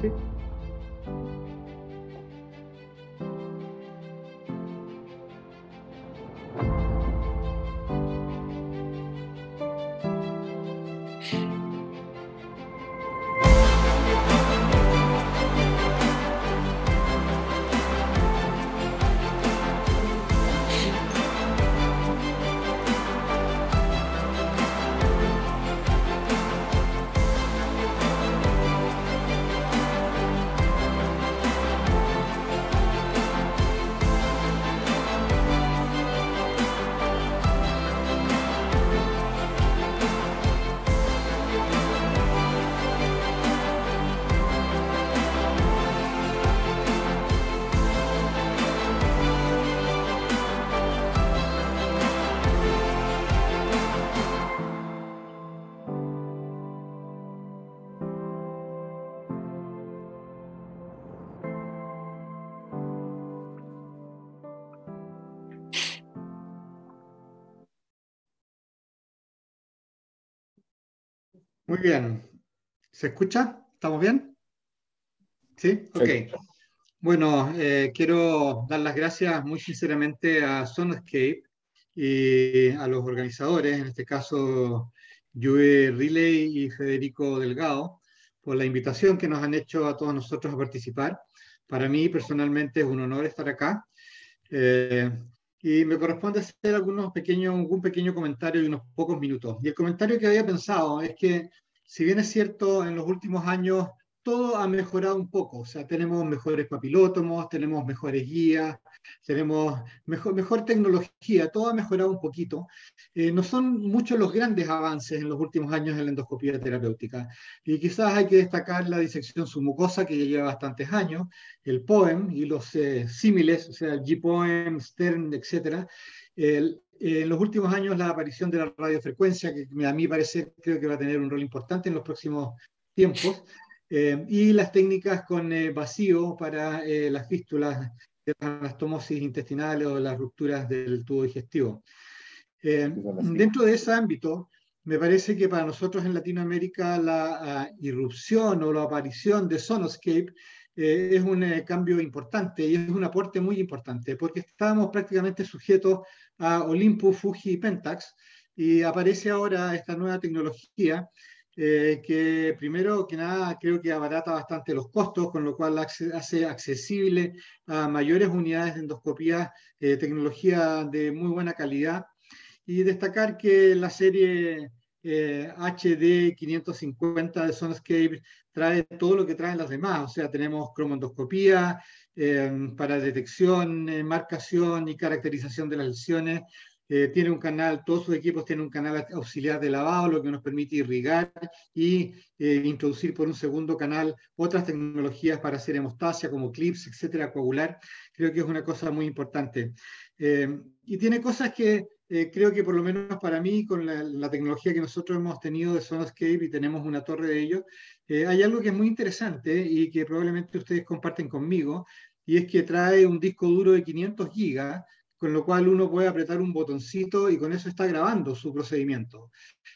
Sí. Muy bien. ¿Se escucha? ¿Estamos bien? Sí, ok. Perfecto. Bueno, quiero dar las gracias muy sinceramente a Sonoscape y a los organizadores, en este caso Yue Riley y Federico Delgado, por la invitación que nos han hecho a todos nosotros a participar. Para mí personalmente es un honor estar acá. Eh, y me corresponde hacer un pequeño comentario y unos pocos minutos. Y el comentario que había pensado es que, si bien es cierto, en los últimos años todo ha mejorado un poco. O sea, tenemos mejores papilótomos, tenemos mejores guías, tenemos mejor tecnología, todo ha mejorado un poquito. No son muchos los grandes avances en los últimos años en la endoscopía terapéutica. Y quizás hay que destacar la disección submucosa, que ya lleva bastantes años, el POEM y los símiles, o sea, el G-POEM, STERN, etc. En los últimos años, la aparición de la radiofrecuencia, que a mí parece, creo que va a tener un rol importante en los próximos tiempos, y las técnicas con vacío para las fístulas de las anastomosis intestinales o las rupturas del tubo digestivo. Dentro de ese ámbito, me parece que para nosotros en Latinoamérica la irrupción o la aparición de Sonoscape es un cambio importante y es un aporte muy importante, porque estábamos prácticamente sujetos a Olympus, Fuji y Pentax, y aparece ahora esta nueva tecnología que primero que nada creo que abarata bastante los costos, con lo cual hace accesible a mayores unidades de endoscopía tecnología de muy buena calidad, y destacar que la serie HD 550 de Sonoscape trae todo lo que traen las demás. O sea, tenemos cromoendoscopía para detección, marcación y caracterización de las lesiones. Tiene un canal, todos sus equipos tienen un canal auxiliar de lavado, lo que nos permite irrigar y introducir por un segundo canal otras tecnologías para hacer hemostasia como clips, etcétera, coagular. Creo que es una cosa muy importante. Y tiene cosas que creo que por lo menos para mí, con la tecnología que nosotros hemos tenido de Sonoscape y tenemos una torre de ellos, hay algo que es muy interesante y que probablemente ustedes comparten conmigo, y es que trae un disco duro de 500 gigas, con lo cual uno puede apretar un botoncito y con eso está grabando su procedimiento.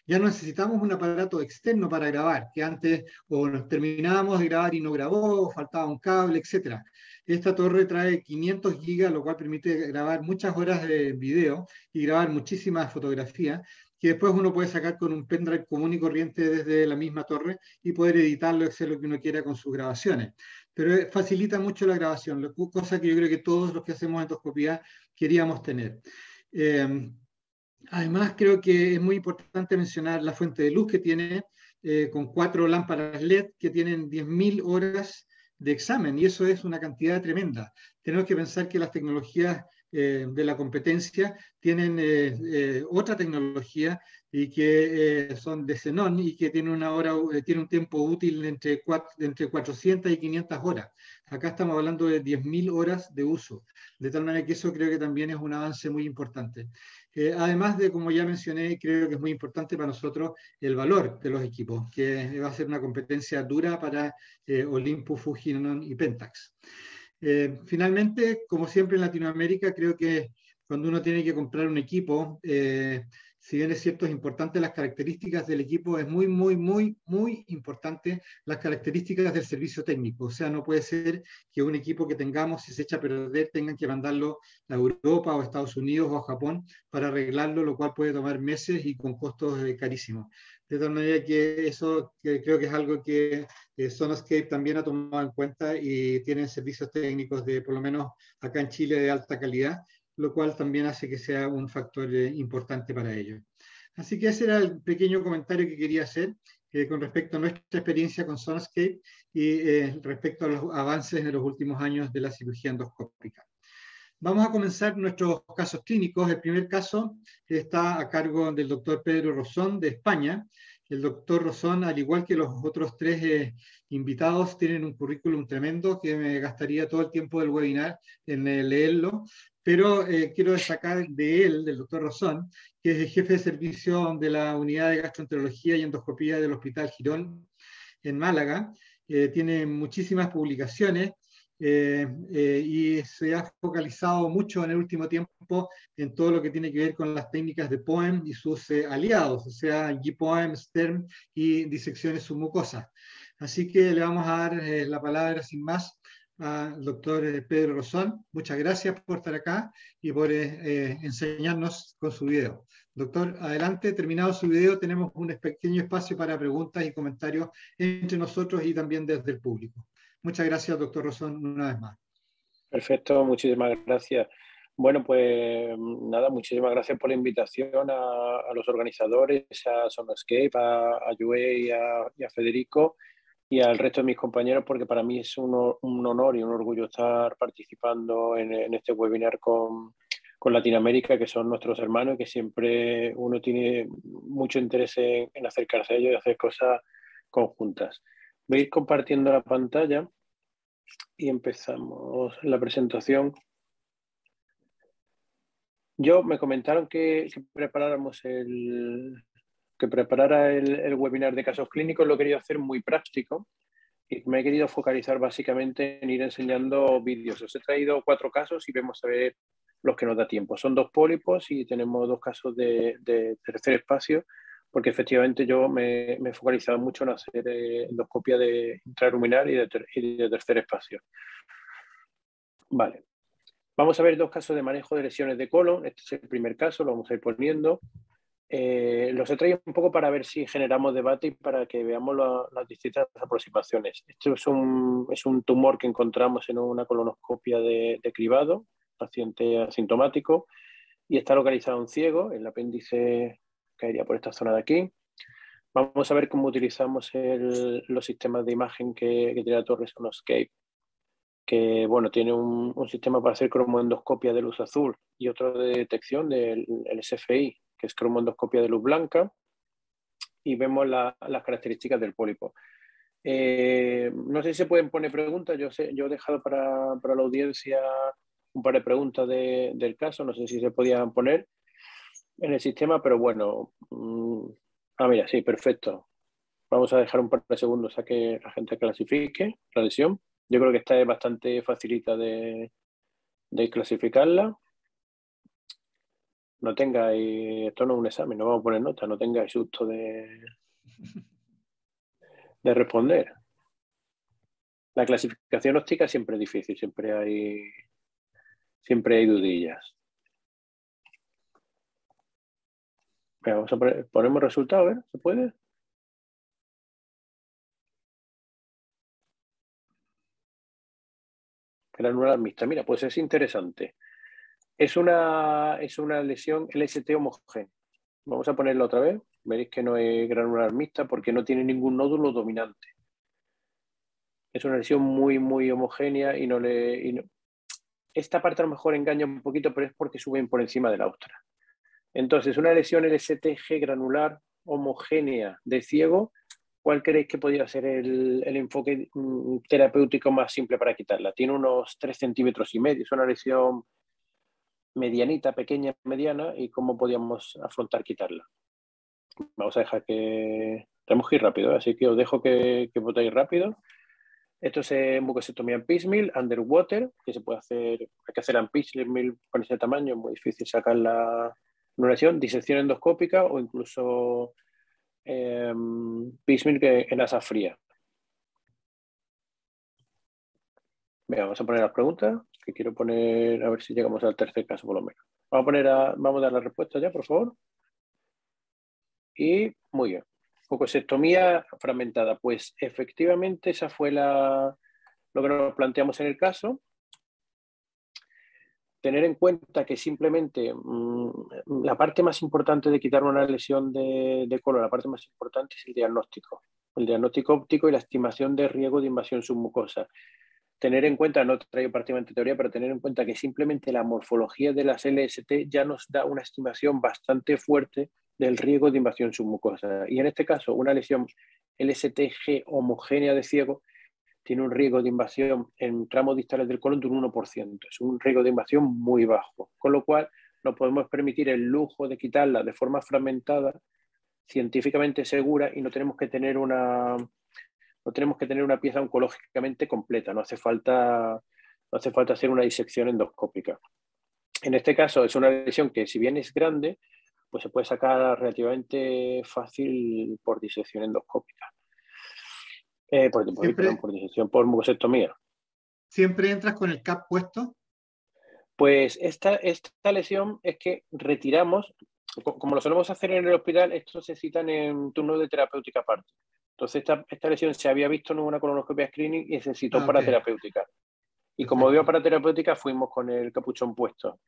Ya no necesitamos un aparato externo para grabar, que antes o nos terminábamos de grabar y no grabó, o faltaba un cable, etc. Esta torre trae 500 gigas, lo cual permite grabar muchas horas de video y grabar muchísimas fotografías, que después uno puede sacar con un pendrive común y corriente desde la misma torre y poder editarlo, hacer lo que uno quiera con sus grabaciones. Pero facilita mucho la grabación, cosa que yo creo que todos los que hacemos endoscopía queríamos tener. Eh, Además, creo que es muy importante mencionar la fuente de luz que tiene, con 4 lámparas LED que tienen 10.000 horas de examen, y eso es una cantidad tremenda. Tenemos que pensar que las tecnologías de la competencia tienen otra tecnología y que son de xenón y que tienen, tiene un tiempo útil de entre 400 y 500 horas. Acá estamos hablando de 10.000 horas de uso, de tal manera que eso creo que también es un avance muy importante. Además de, como ya mencioné, creo que es muy importante para nosotros el valor de los equipos, que va a ser una competencia dura para Olympus, Fujinon y Pentax. Finalmente, como siempre en Latinoamérica, creo que cuando uno tiene que comprar un equipo, si bien es cierto, es importante las características del equipo, es muy, muy, muy, muy importante las características del servicio técnico. O sea, no puede ser que un equipo que tengamos, si se echa a perder, tengan que mandarlo a Europa o a Estados Unidos o a Japón para arreglarlo, lo cual puede tomar meses y con costos carísimos. De tal manera que eso que creo que es algo que Sonoscape también ha tomado en cuenta y tienen servicios técnicos de, por lo menos acá en Chile, de alta calidad, lo cual también hace que sea un factor importante para ellos. Así que ese era el pequeño comentario que quería hacer con respecto a nuestra experiencia con Sonoscape y respecto a los avances en los últimos años de la cirugía endoscópica. Vamos a comenzar nuestros casos clínicos. El primer caso está a cargo del doctor Pedro Rosón de España. El doctor Rosón, al igual que los otros tres invitados, tienen un currículum tremendo que me gastaría todo el tiempo del webinar en leerlo, pero quiero destacar de él, del doctor Rosón, que es el jefe de servicio de la unidad de gastroenterología y endoscopía del Hospital Girón en Málaga. Tiene muchísimas publicaciones y se ha focalizado mucho en el último tiempo en todo lo que tiene que ver con las técnicas de POEM y sus aliados, o sea, G-POEM, STERM y disecciones submucosas. Así que le vamos a dar la palabra sin más al doctor Pedro Rosón. Muchas gracias por estar acá y por enseñarnos con su video. Doctor, adelante, terminado su video, tenemos un pequeño espacio para preguntas y comentarios entre nosotros y también desde el público. Muchas gracias, doctor Rosón, una vez más. Perfecto, muchísimas gracias. Bueno, pues nada, muchísimas gracias por la invitación a los organizadores, a Sonoscape, a Yue y a Federico y al resto de mis compañeros, porque para mí es un honor y un orgullo estar participando en este webinar con Latinoamérica, que son nuestros hermanos y que siempre uno tiene mucho interés en acercarse a ellos y hacer cosas conjuntas. Voy a ir compartiendo la pantalla y empezamos la presentación. Me comentaron que preparara el webinar de casos clínicos. Lo he querido hacer muy práctico y me he querido focalizar básicamente en ir enseñando vídeos. Os he traído 4 casos y vamos a ver los que nos da tiempo. Son 2 pólipos y tenemos 2 casos de tercer espacio, porque efectivamente yo me he focalizado mucho en hacer endoscopia de intraluminal y de tercer espacio. Vale. Vamos a ver 2 casos de manejo de lesiones de colon. Este es el primer caso, lo vamos a ir poniendo. Los he traído un poco para ver si generamos debate y para que veamos las distintas aproximaciones. Esto es un tumor que encontramos en una colonoscopia de cribado, paciente asintomático, y está localizado en ciego. El apéndice caería por esta zona de aquí. Vamos a ver cómo utilizamos los sistemas de imagen que tiene la torre Sonoscape, que bueno, tiene un sistema para hacer cromoendoscopia de luz azul y otro de detección del SFI, que es cromoendoscopia de luz blanca, y vemos las características del pólipo. No sé si se pueden poner preguntas. Yo he dejado para la audiencia un par de preguntas del caso, no sé si se podían poner en el sistema, pero bueno. Mira, sí, perfecto. Vamos a dejar un par de segundos a que la gente clasifique la lesión. Yo creo que esta es bastante facilita de clasificarla. No tengáis, esto no es un examen, no vamos a poner nota, no tengáis susto de responder. La clasificación óptica siempre es difícil, siempre hay dudillas. Venga, vamos a ponemos resultados, ¿eh? ¿Se puede? Granular mixta. Mira, pues es interesante. Es una lesión LST homogénea. Vamos a ponerlo otra vez. Veréis que no es granular mixta porque no tiene ningún nódulo dominante. Es una lesión muy, muy homogénea y esta parte a lo mejor engaña un poquito, pero es porque suben por encima de la ostra. Entonces, una lesión LSTG granular homogénea de ciego, ¿cuál creéis que podría ser el enfoque terapéutico más simple para quitarla? Tiene unos 3,5 centímetros. Es una lesión medianita, pequeña, mediana, y ¿cómo podríamos afrontar quitarla? Vamos a dejar que... Tenemos que ir rápido, así que os dejo que votéis rápido. Esto es mucosectomía en piecemeal, underwater, que se puede hacer, hay que hacer en piecemeal con ese tamaño, es muy difícil sacarla Una lesión, disección endoscópica o incluso piecemeal en asa fría. Venga, vamos a poner las preguntas, que quiero poner, a ver si llegamos al tercer caso por lo menos. Vamos a dar la respuesta ya, por favor. Y muy bien. Mucosectomía fragmentada. Pues efectivamente esa fue lo que nos planteamos en el caso. Tener en cuenta que simplemente la parte más importante de quitar una lesión de colon, la parte más importante es el diagnóstico. El diagnóstico óptico y la estimación de riesgo de invasión submucosa. Tener en cuenta, no traigo prácticamente teoría, pero tener en cuenta que simplemente la morfología de las LST ya nos da una estimación bastante fuerte del riesgo de invasión submucosa. Y en este caso, una lesión LSTG homogénea de ciego tiene un riesgo de invasión en tramos distales del colon de un 1%. Es un riesgo de invasión muy bajo, con lo cual no podemos permitir el lujo de quitarla de forma fragmentada, científicamente segura, y no tenemos que tener una pieza oncológicamente completa, no hace falta hacer una disección endoscópica. En este caso es una lesión que, si bien es grande, pues se puede sacar relativamente fácil por disección endoscópica. Por disección por mucosectomía. ¿Siempre entras con el CAP puesto? Pues esta lesión es que retiramos, como lo solemos hacer en el hospital, esto se citan en turno de terapéutica aparte. Entonces esta lesión se había visto en una colonoscopia screening y se citó para terapéutica. Y como veo para terapéutica, fuimos con el capuchón puesto.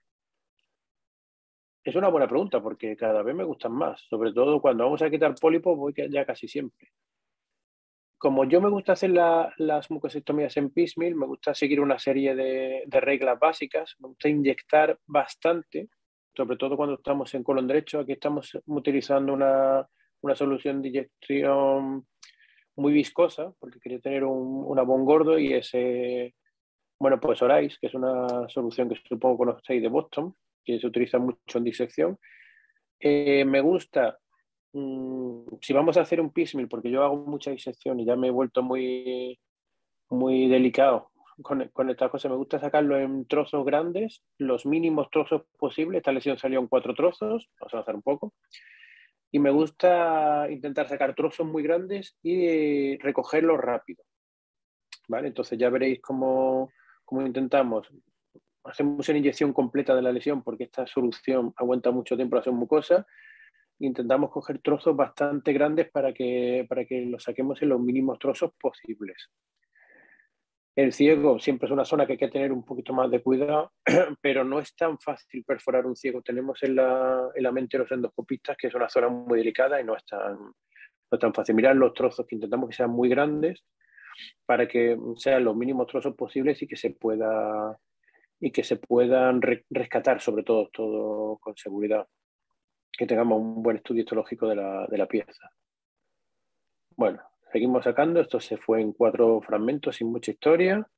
Es una buena pregunta porque cada vez me gustan más. Sobre todo cuando vamos a quitar pólipos, voy ya casi siempre. Como yo me gusta hacer las mucosectomías en piecemeal, me gusta seguir una serie de reglas básicas, me gusta inyectar bastante, sobre todo cuando estamos en colon derecho. Aquí estamos utilizando una solución de inyección muy viscosa, porque quería tener un abón gordo, y bueno, pues Orais, que es una solución que supongo conocéis de Boston, que se utiliza mucho en disección. Me gusta, si vamos a hacer un piecemeal, porque yo hago mucha disección y ya me he vuelto muy, muy delicado con estas cosas, me gusta sacarlo en trozos grandes, los mínimos trozos posibles. Esta lesión salió en 4 trozos, vamos a avanzar un poco. Y me gusta intentar sacar trozos muy grandes y recogerlos rápido. ¿Vale? Entonces ya veréis cómo intentamos. Hacemos una inyección completa de la lesión porque esta solución aguanta mucho tiempo la submucosa. Intentamos coger trozos bastante grandes para que los saquemos en los mínimos trozos posibles. El ciego siempre es una zona que hay que tener un poquito más de cuidado, pero no es tan fácil perforar un ciego. Tenemos en la mente los endoscopistas que es una zona muy delicada y no es tan fácil. Mirar los trozos, que intentamos que sean muy grandes para que sean los mínimos trozos posibles y que se puedan rescatar, sobre todo con seguridad. Que tengamos un buen estudio histológico de la pieza. Bueno, seguimos sacando. Esto se fue en 4 fragmentos sin mucha historia.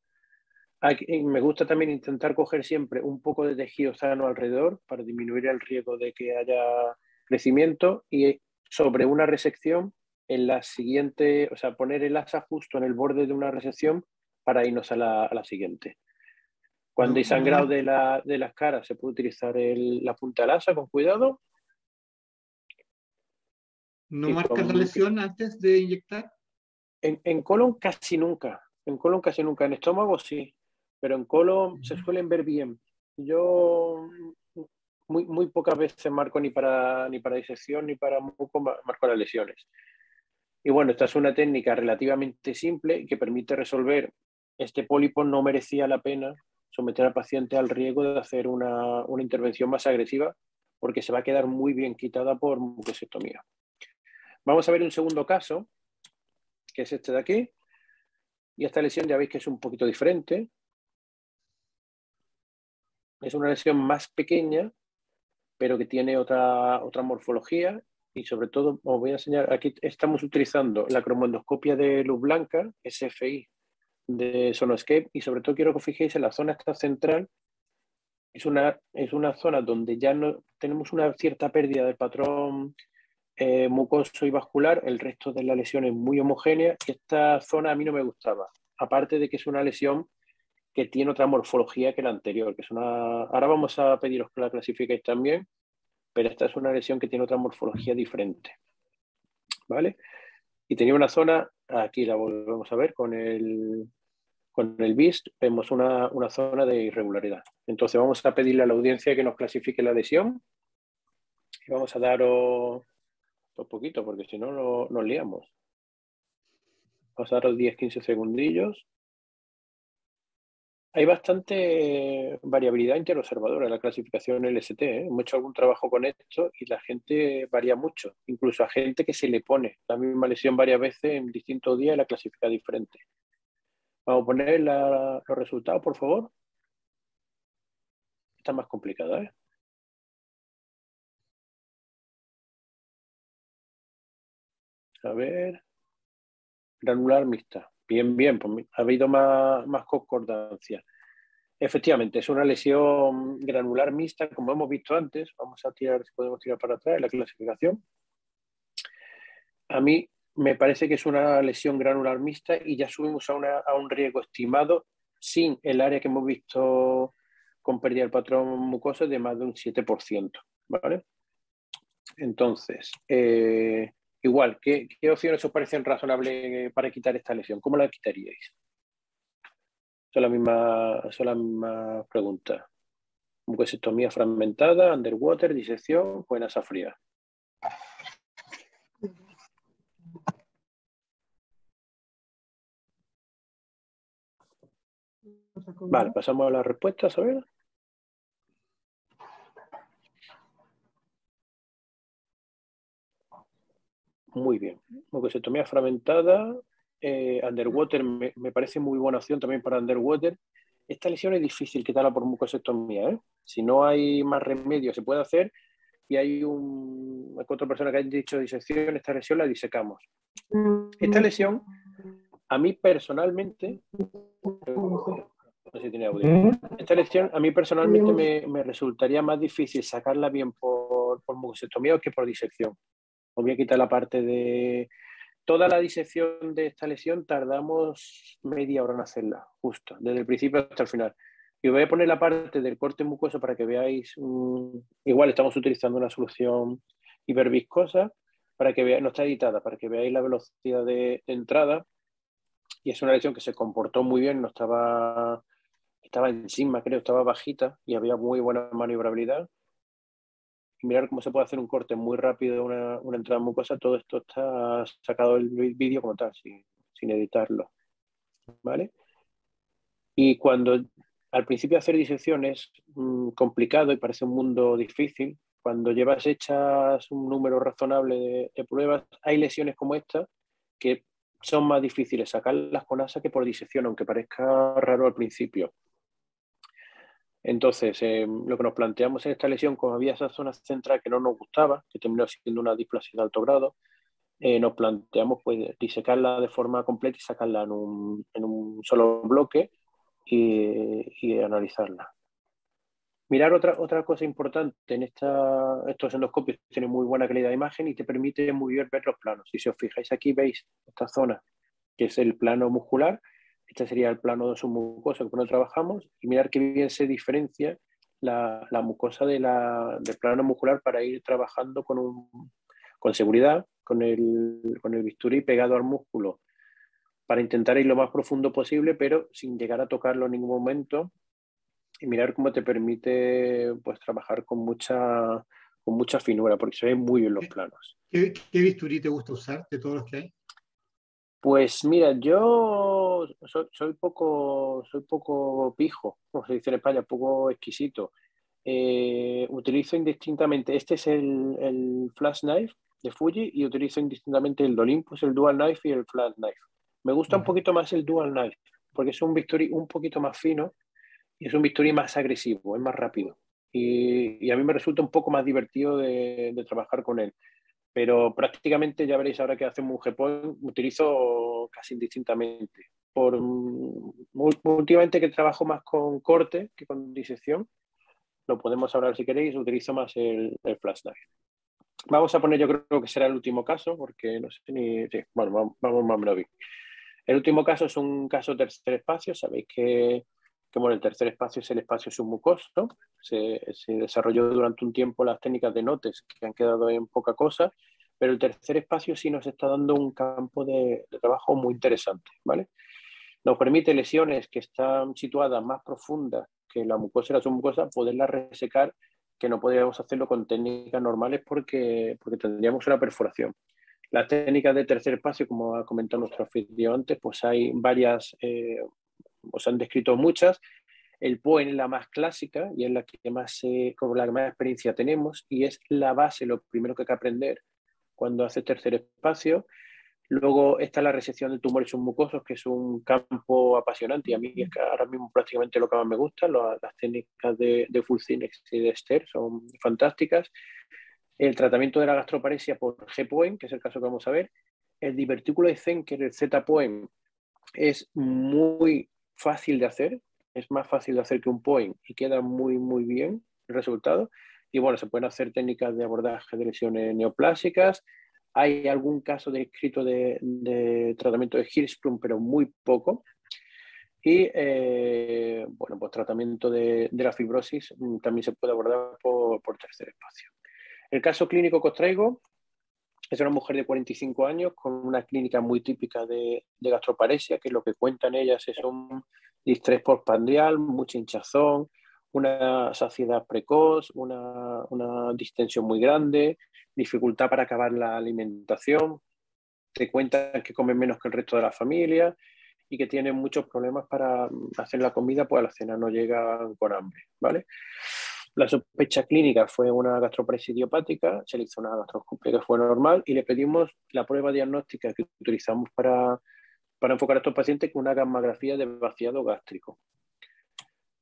Aquí, me gusta también intentar coger siempre un poco de tejido sano alrededor para disminuir el riesgo de que haya crecimiento, y sobre una resección en la siguiente, o sea, poner el asa justo en el borde de una resección para irnos a la siguiente. Cuando hay sangrado de las caras, se puede utilizar la punta del asa con cuidado. ¿No marcas la lesión antes de inyectar? En colon casi nunca. En colon casi nunca. En estómago sí, pero en colon se suelen ver bien. Yo muy pocas veces marco ni para disección ni para muco, marco las lesiones. Y bueno, esta es una técnica relativamente simple que permite resolver. Este pólipo no merecía la pena someter al paciente al riesgo de hacer una intervención más agresiva, porque se va a quedar muy bien quitada por mucosectomía. Vamos a ver un segundo caso, que es este de aquí. Y esta lesión ya veis que es un poquito diferente. Es una lesión más pequeña, pero que tiene otra morfología. Y sobre todo, os voy a enseñar, aquí estamos utilizando la cromoendoscopia de luz blanca, SFI, de Sonoscape, y sobre todo quiero que os fijéis en la zona esta central. Es una zona donde ya no tenemos una cierta pérdida del patrón mucoso y vascular. El resto de la lesión es muy homogénea. Esta zona a mí no me gustaba, aparte de que es una lesión que tiene otra morfología que la anterior, que es una... Ahora vamos a pediros que la clasifiquéis también, pero esta es una lesión que tiene otra morfología diferente, ¿vale? Y tenía una zona, aquí la volvemos a ver con el BIST, vemos una zona de irregularidad. Entonces vamos a pedirle a la audiencia que nos clasifique la lesión y vamos a daros un poquito, porque si no nos liamos. Vamos a daros 10-15 segundillos. Hay bastante variabilidad interobservadora en la clasificación LST. Hemos hecho algún trabajo con esto y la gente varía mucho. Incluso a gente que se le pone la misma lesión varias veces en distintos días y la clasifica diferente. Vamos a poner los resultados, por favor. Está más complicada, ¿eh? A ver. Granular mixta. Bien, bien. Pues ha habido más concordancia. Efectivamente, es una lesión granular mixta, como hemos visto antes. Vamos a tirar, si podemos tirar para atrás la clasificación. A mí me parece que es una lesión granular mixta y ya subimos a un riesgo estimado sin el área que hemos visto con pérdida del patrón mucoso de más de un 7%, ¿vale? Entonces, igual, ¿qué opciones os parecen razonables para quitar esta lesión? ¿Cómo la quitaríais? Son las mismas preguntas. Mucosectomía fragmentada, underwater, disección o en asa fría. Vale, pasamos a las respuestas, a ver. Muy bien. Mucosectomía fragmentada, underwater me parece muy buena opción también para underwater. Esta lesión es difícil quitarla por mucosectomía, ¿eh? Si no hay más remedio, se puede hacer y hay otra persona que ha dicho disección, esta lesión la disecamos. Esta lesión, a mí personalmente, no sé si tiene audio. Esta lesión, a mí personalmente me resultaría más difícil sacarla bien por mucosectomía que por disección. Os voy a quitar la parte de... Toda la disección de esta lesión tardamos media hora en hacerla, justo, desde el principio hasta el final. Y os voy a poner la parte del corte mucoso para que veáis, igual estamos utilizando una solución hiperviscosa, para que veáis, no está editada, para que veáis la velocidad de entrada. Y es una lesión que se comportó muy bien, no estaba encima, creo, estaba bajita y había muy buena maniobrabilidad. Y mirar cómo se puede hacer un corte muy rápido de una entrada mucosa. Todo esto está sacado del vídeo como tal, sin editarlo, ¿vale? Y cuando al principio hacer disección es complicado y parece un mundo difícil, cuando llevas hechas un número razonable de pruebas, hay lesiones como esta que son más difíciles sacarlas con asa que por disección, aunque parezca raro al principio. Entonces, lo que nos planteamos en esta lesión, como había esa zona central que no nos gustaba, que terminó siendo una displasia de alto grado, nos planteamos pues, disecarla de forma completa y sacarla en un solo bloque y analizarla. Mirar otra cosa importante en estos endoscopios, tienen muy buena calidad de imagen y te permite muy bien ver los planos. Si os fijáis aquí, veis esta zona, que es el plano muscular. Este sería el plano submucoso que por donde trabajamos y mirar qué bien se diferencia la mucosa del plano muscular para ir trabajando con seguridad, con el bisturí pegado al músculo para intentar ir lo más profundo posible, pero sin llegar a tocarlo en ningún momento y mirar cómo te permite pues, trabajar con mucha finura, porque se ven muy bien los planos. ¿Qué bisturí te gusta usar de todos los que hay? Pues mira, yo soy poco pijo, como se dice en España, poco exquisito. Utilizo indistintamente, este es el Flash Knife de Fuji y utilizo indistintamente el de Olympus, el Dual Knife y el Flash Knife. Me gusta un poquito más el Dual Knife, porque es un bisturí un poquito más fino y es un bisturí más agresivo, es más rápido. Y a mí me resulta un poco más divertido de trabajar con él. Pero prácticamente ya veréis ahora que hacemos un GPON, utilizo casi indistintamente. Últimamente que trabajo más con corte que con disección, lo podemos hablar si queréis, utilizo más el Flash Knife. Vamos a poner, yo creo que será el último caso, porque no sé ni... Sí, bueno, vamos más o menos bien. El último caso es un caso tercer espacio. Sabéis que que bueno, el tercer espacio es el espacio submucoso. Se desarrolló durante un tiempo las técnicas de Notes, que han quedado en poca cosa, pero el tercer espacio sí nos está dando un campo de trabajo muy interesante, ¿vale? Nos permite lesiones que están situadas más profundas que la mucosa y la submucosa, poderlas resecar, que no podríamos hacerlo con técnicas normales porque tendríamos una perforación. Las técnicas de tercer espacio, como ha comentado nuestro anfitrión antes, pues hay varias, os han descrito muchas. El POEN es la más clásica y es la que más, con la que más experiencia tenemos, y es la base, lo primero que hay que aprender cuando hace tercer espacio. Luego está la resección de tumores submucosos, que es un campo apasionante y a mí es que ahora mismo prácticamente lo que más me gusta. Las técnicas de Fulcinex y de Ester son fantásticas. El tratamiento de la gastroparesia por G-POEN, que es el caso que vamos a ver. El divertículo de Zenker, el Z-POEN, es muy fácil de hacer, es más fácil de hacer que un POEN y queda muy bien el resultado. Y bueno, se pueden hacer técnicas de abordaje de lesiones neoplásicas. Hay algún caso descrito de tratamiento de Hirschsprung, pero muy poco. Y bueno, pues tratamiento de la fibrosis también se puede abordar por tercer espacio. El caso clínico que os traigo es una mujer de 45 años con una clínica muy típica de gastroparesia, que lo que cuentan ellas es un distrés postprandial, mucha hinchazón, una saciedad precoz, una distensión muy grande, dificultad para acabar la alimentación. Te cuentan que comen menos que el resto de la familia y que tienen muchos problemas para hacer la comida, pues a la cena no llegan con hambre, ¿vale? La sospecha clínica fue una gastroparesia idiopática, se le hizo una gastroscopia que fue normal y le pedimos la prueba diagnóstica que utilizamos para enfocar a estos pacientes, con una gammagrafía de vaciado gástrico.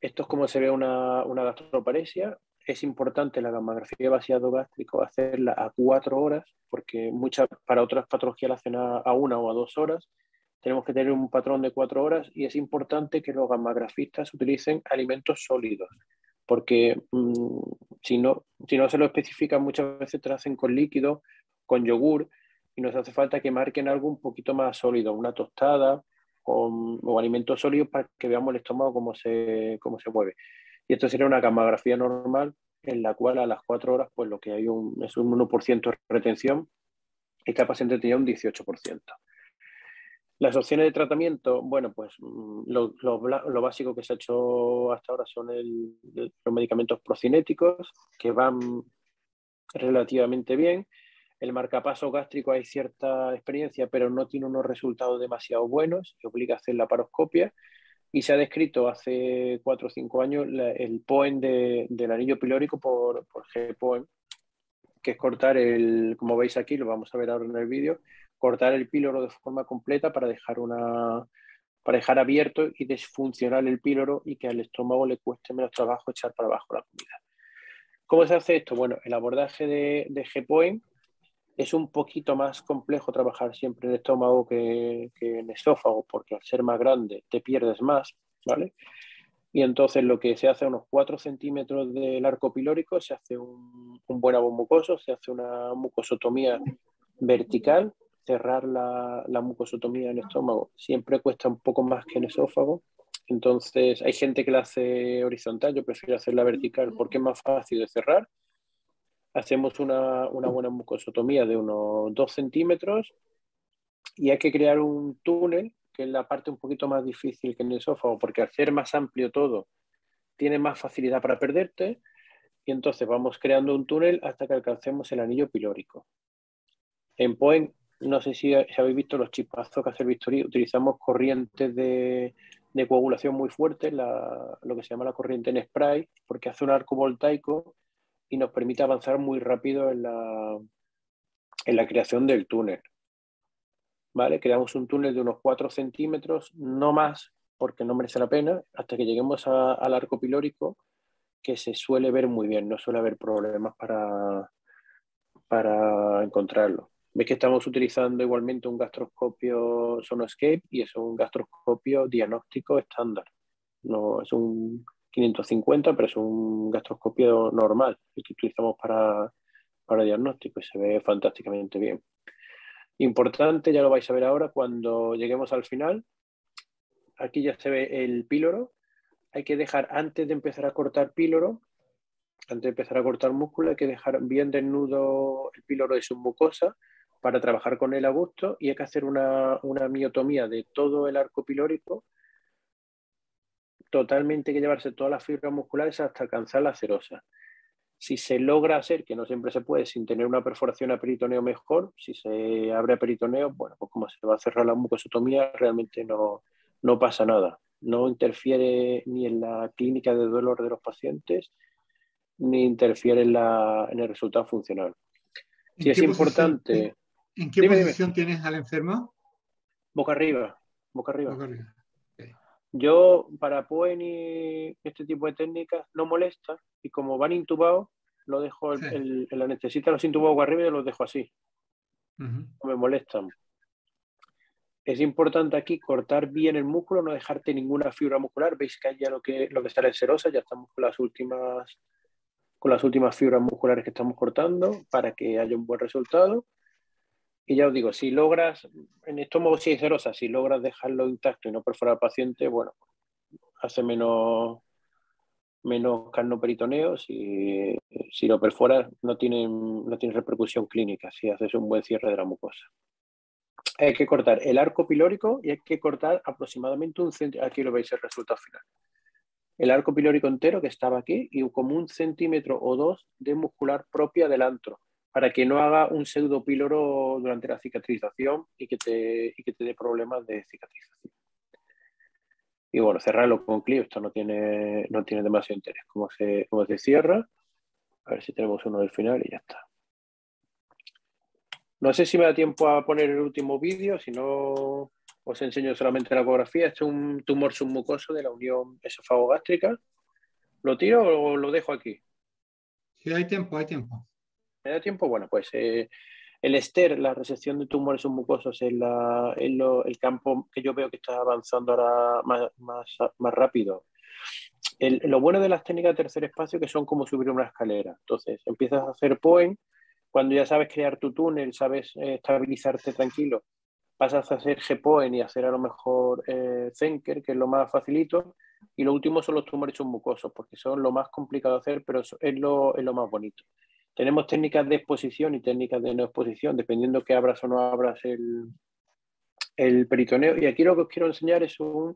Esto es como se ve una gastroparesia. Es importante la gammagrafía de vaciado gástrico hacerla a 4 horas, porque para otras patologías la hacen a 1 o a 2 horas. Tenemos que tener un patrón de 4 horas y es importante que los gammagrafistas utilicen alimentos sólidos, porque si no se lo especifican, muchas veces te lo hacen con líquido, con yogur, y nos hace falta que marquen algo un poquito más sólido, una tostada o alimentos sólidos, para que veamos el estómago cómo se mueve. Y esto sería una gammagrafía normal, en la cual a las 4 horas pues lo que hay es un 1% de retención y que el paciente tenía un 18%. Las opciones de tratamiento, bueno, pues lo básico que se ha hecho hasta ahora son los medicamentos procinéticos, que van relativamente bien. El marcapaso gástrico hay cierta experiencia, pero no tiene unos resultados demasiado buenos, que obliga a hacer la paroscopia. Y se ha descrito hace 4 o 5 años el POEN del anillo pilórico por G-POEN, que es cortar como veis aquí, lo vamos a ver ahora en el vídeo, cortar el píloro de forma completa para dejar abierto y desfuncionar el píloro y que al estómago le cueste menos trabajo echar para abajo la comida. ¿Cómo se hace esto? Bueno, el abordaje de G-POEN es un poquito más complejo trabajar siempre en el estómago que en esófago, porque al ser más grande te pierdes más, ¿vale? Y entonces lo que se hace a unos 4 centímetros del arco pilórico, se hace un buen mucoso, se hace una mucosotomía vertical. Cerrar la mucosotomía en el estómago siempre cuesta un poco más que en esófago. Entonces hay gente que la hace horizontal, yo prefiero hacerla vertical porque es más fácil de cerrar. Hacemos una buena mucosotomía de unos 2 centímetros y hay que crear un túnel, que es la parte un poquito más difícil que en el esófago, porque al ser más amplio todo, tienes más facilidad para perderte, y entonces vamos creando un túnel hasta que alcancemos el anillo pilórico. En POEN, no sé si habéis visto los chispazos que hace el bisturí, utilizamos corrientes de coagulación muy fuertes, lo que se llama la corriente en spray, porque hace un arco voltaico y nos permite avanzar muy rápido en la creación del túnel. ¿Vale? Creamos un túnel de unos 4 centímetros, no más, porque no merece la pena, hasta que lleguemos al arco pilórico, que se suele ver muy bien, no suele haber problemas para encontrarlo. Veis que estamos utilizando igualmente un gastroscopio Sonoscape y es un gastroscopio diagnóstico estándar. No es un 550, pero es un gastroscopio normal, el que utilizamos para diagnóstico, y se ve fantásticamente bien. Importante, ya lo vais a ver ahora cuando lleguemos al final. Aquí ya se ve el píloro. hay que dejar, antes de empezar a cortar píloro, antes de empezar a cortar músculo, hay que dejar bien desnudo el píloro de submucosa para trabajar con él a gusto, y hay que hacer una miotomía de todo el arco pilórico. Totalmente hay que llevarse todas las fibras musculares hasta alcanzar la serosa. Si se logra hacer, que no siempre se puede, sin tener una perforación a peritoneo mejor, si se abre a peritoneo, bueno, pues como se va a cerrar la mucosotomía, realmente no pasa nada. No interfiere ni en la clínica de dolor de los pacientes, ni interfiere en el resultado funcional. Si ¿En es qué posición, importante... en qué Dime. posición tienes al enfermo? Boca arriba, boca arriba. Boca arriba. Okay. Yo, para POEN y este tipo de técnicas, no molesta, y como van intubados, lo dejo, Sí. el anestesista los intuba boca arriba y los dejo así. No me molestan. Es importante aquí cortar bien el músculo, no dejarte ninguna fibra muscular. Veis que hay ya lo que sale es serosa, ya estamos con las últimas fibras musculares que estamos cortando para que haya un buen resultado. Y ya os digo, si logras, en estómago sí hay serosa, si logras dejarlo intacto y no perforar al paciente, bueno, hace menos carnoperitoneo. Si lo perforas, no tiene repercusión clínica si haces un buen cierre de la mucosa. Hay que cortar el arco pilórico y hay que cortar aproximadamente 1 centímetro. Aquí lo veis el resultado final. El arco pilórico entero que estaba aquí y como 1 centímetro o 2 de muscular propia del antro, para que no haga un pseudopíloro durante la cicatrización y que te dé problemas de cicatrización. Y bueno, cerrarlo con Clio, esto no tiene demasiado interés. Cómo se cierra. A ver si tenemos uno del final y ya está. No sé si me da tiempo a poner el último vídeo, si no os enseño solamente la ecografía. Este es un tumor submucoso de la unión esofagogástrica. ¿Lo tiro o lo dejo aquí? Sí, hay tiempo, hay tiempo. ¿Me da tiempo? Bueno, pues el ESTER, la resección de tumores submucosos, es el campo que yo veo que está avanzando ahora más rápido. Lo bueno de las técnicas de tercer espacio es que son como subir una escalera. Entonces, empiezas a hacer POEM, cuando ya sabes crear tu túnel, sabes estabilizarte tranquilo, pasas a hacer GPOEM y hacer a lo mejor Zenker, que es lo más facilito, y lo último son los tumores submucosos, porque son lo más complicado de hacer, pero es lo más bonito. Tenemos técnicas de exposición y técnicas de no exposición, dependiendo que abras o no abras el peritoneo. Y aquí lo que os quiero enseñar es un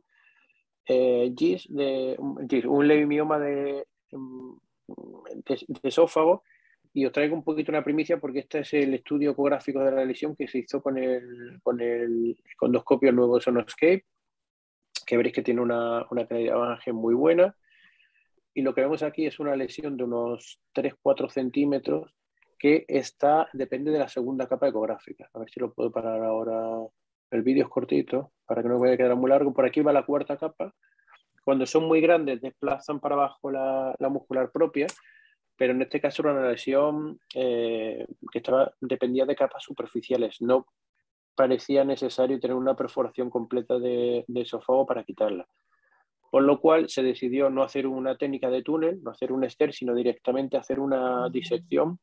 un leiomioma de esófago, y os traigo un poquito una primicia porque este es el estudio ecográfico de la lesión que se hizo con el endoscopio nuevo Sonoscape, que veréis que tiene una calidad de imagen muy buena. Y lo que vemos aquí es una lesión de unos 3-4 centímetros que depende de la segunda capa ecográfica. A ver si lo puedo parar ahora. El vídeo es cortito para que no vaya a quedar muy largo. Por aquí va la cuarta capa. Cuando son muy grandes desplazan para abajo la muscular propia, pero en este caso era una lesión que dependía de capas superficiales. No parecía necesario tener una perforación completa de esófago para quitarla. Por lo cual se decidió no hacer una técnica de túnel, no hacer un ESTER, sino directamente hacer una disección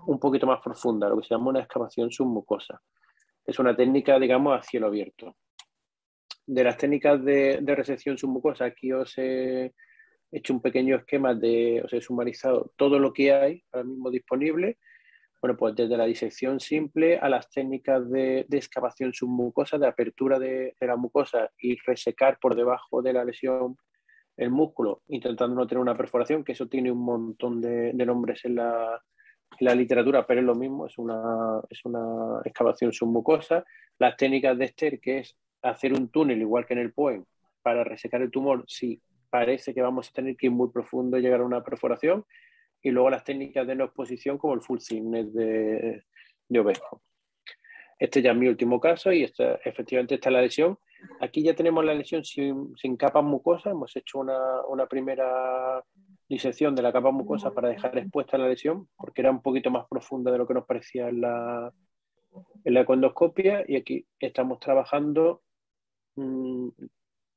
un poquito más profunda, lo que se llama una excavación submucosa. Es una técnica, digamos, a cielo abierto. De las técnicas de resección submucosa, aquí os he hecho un pequeño esquema os he sumarizado todo lo que hay ahora mismo disponible. Bueno, pues desde la disección simple a las técnicas de excavación submucosa, de apertura de la mucosa y resecar por debajo de la lesión el músculo, intentando no tener una perforación, que eso tiene un montón de nombres en la literatura, pero es lo mismo, es una excavación submucosa. Las técnicas de ESTER, que es hacer un túnel, igual que en el POEM, para resecar el tumor, si parece que vamos a tener que ir muy profundo y llegar a una perforación. Y luego las técnicas de no exposición, como el full signet de Obesco. Este ya es mi último caso y efectivamente esta es la lesión. Aquí ya tenemos la lesión sin capas mucosas. Hemos hecho una primera disección de la capa mucosa para dejar expuesta la lesión, porque era un poquito más profunda de lo que nos parecía en la econdoscopia, y aquí estamos trabajando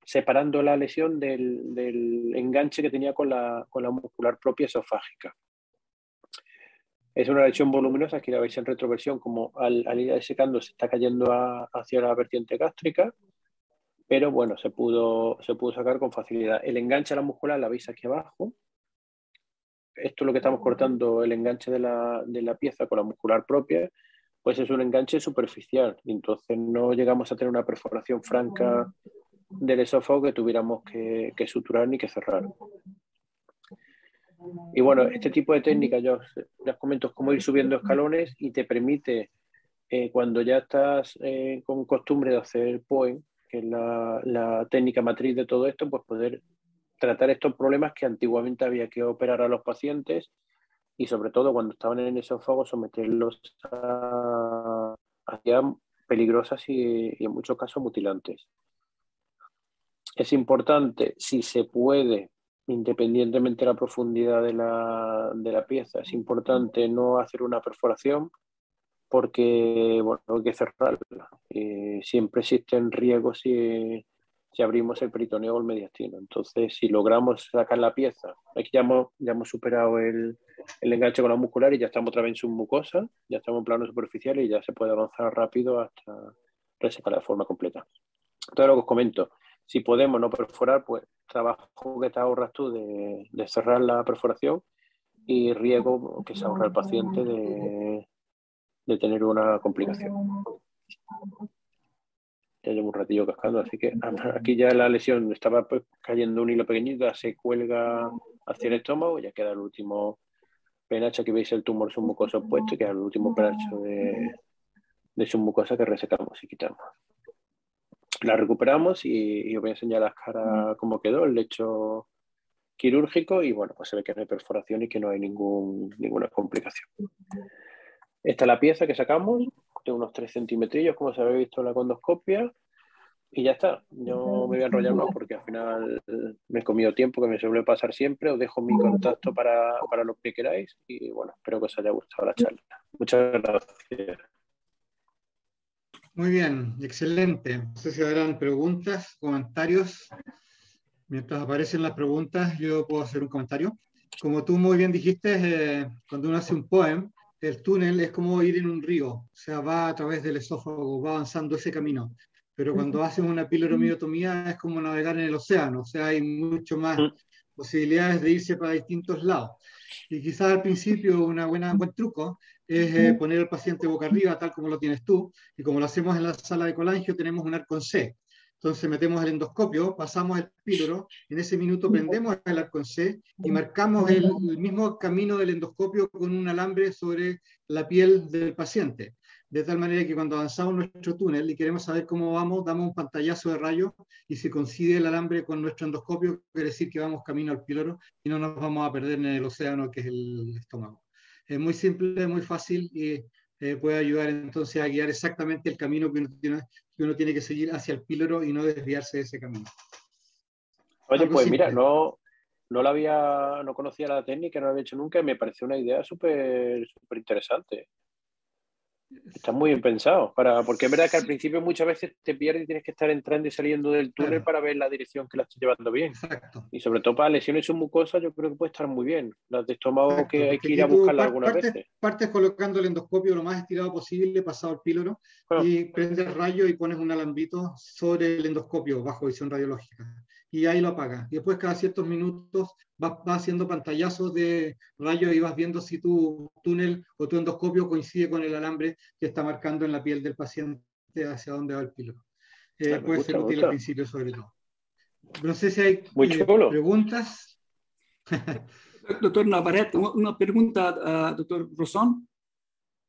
separando la lesión del enganche que tenía con la muscular propia esofágica. Es una lesión voluminosa, aquí la veis en retroversión, como al ir secando se está cayendo hacia la vertiente gástrica. pero bueno, se pudo sacar con facilidad. El enganche a la muscular la veis aquí abajo. Esto es lo que estamos cortando, el enganche de la pieza con la muscular propia, pues es un enganche superficial. Entonces no llegamos a tener una perforación franca del esófago que tuviéramos que suturar ni que cerrar. Y bueno, este tipo de técnica, yo les comento, es como ir subiendo escalones y te permite, cuando ya estás con costumbre de hacer POEM, que es la técnica matriz de todo esto, pues poder tratar estos problemas que antiguamente había que operar a los pacientes y sobre todo cuando estaban en el esófago someterlos a actividades peligrosas y en muchos casos mutilantes. Es importante, si se puede, independientemente de la profundidad de la pieza, es importante no hacer una perforación porque bueno, hay que cerrarla. Siempre existen riesgos si abrimos el peritoneo o el mediastino. Entonces, si logramos sacar la pieza, aquí ya hemos superado el enganche con la muscular y ya estamos otra vez en submucosa, ya estamos en plano superficial y ya se puede avanzar rápido hasta resecar de forma completa. Todo lo que os comento, si podemos no perforar, pues trabajo que te ahorras tú de cerrar la perforación y riesgo que se ahorra el paciente de tener una complicación. Ya llevo un ratillo cascando, así que aquí ya la lesión estaba pues, cayendo un hilo pequeñito, se cuelga hacia el estómago, ya queda el último penacho, aquí veis el tumor submucoso opuesto, y queda el último penacho de submucosa que resecamos y quitamos. La recuperamos y os voy a enseñar la cara cómo quedó, el lecho quirúrgico y bueno, pues se ve que no hay perforación y que no hay ninguna complicación. Esta es la pieza que sacamos, de unos 3 centímetrillos, como se había visto en la condoscopia, y ya está. No me voy a enrollar más porque al final me he comido tiempo, que me suele pasar siempre. Os dejo mi contacto para lo que queráis y bueno, espero que os haya gustado la charla. Muchas gracias. Muy bien, excelente. No sé si habrán preguntas, comentarios. Mientras aparecen las preguntas, yo puedo hacer un comentario. Como tú muy bien dijiste, cuando uno hace un poem, el túnel es como ir en un río, o sea, va a través del esófago, va avanzando ese camino. Pero cuando haces una piloromiotomía es como navegar en el océano, o sea, hay mucho más posibilidades de irse para distintos lados. Y quizás al principio un buen truco es poner al paciente boca arriba, tal como lo tienes tú, y como lo hacemos en la sala de colangio, tenemos un arco en C. Entonces metemos el endoscopio, pasamos el píloro, en ese minuto prendemos el arco en C y marcamos el mismo camino del endoscopio con un alambre sobre la piel del paciente. De tal manera que cuando avanzamos nuestro túnel y queremos saber cómo vamos, damos un pantallazo de rayos y si coincide el alambre con nuestro endoscopio, quiere decir que vamos camino al píloro y no nos vamos a perder en el océano que es el estómago. Es muy simple, muy fácil y puede ayudar entonces a guiar exactamente el camino que uno tiene que seguir hacia el píloro y no desviarse de ese camino. Oye, Algo pues simple. mira, no conocía la técnica, no la había hecho nunca y me pareció una idea súper interesante. Está muy bien pensado, porque es verdad que al principio muchas veces te pierdes y tienes que estar entrando y saliendo del túnel Claro, para ver la dirección que la estás llevando bien. exacto. Y sobre todo para lesiones submucosas yo creo que puede estar muy bien. Las de estómago Exacto, que hay porque que ir aquí a tú buscarlas algunas veces. partes colocando el endoscopio lo más estirado posible, pasado el píloro, Bueno, y prendes el rayo y pones un alambito sobre el endoscopio bajo visión radiológica. Y ahí lo apagas. Y después cada ciertos minutos vas haciendo pantallazos de rayos y vas viendo si tu túnel o tu endoscopio coincide con el alambre que está marcando en la piel del paciente hacia dónde va el píloro. me Puede ser gusta, me útil al gusta. principio sobre todo. No sé si hay Muy chulo. preguntas. Doctor Navarrete, una pregunta, doctor Rosón.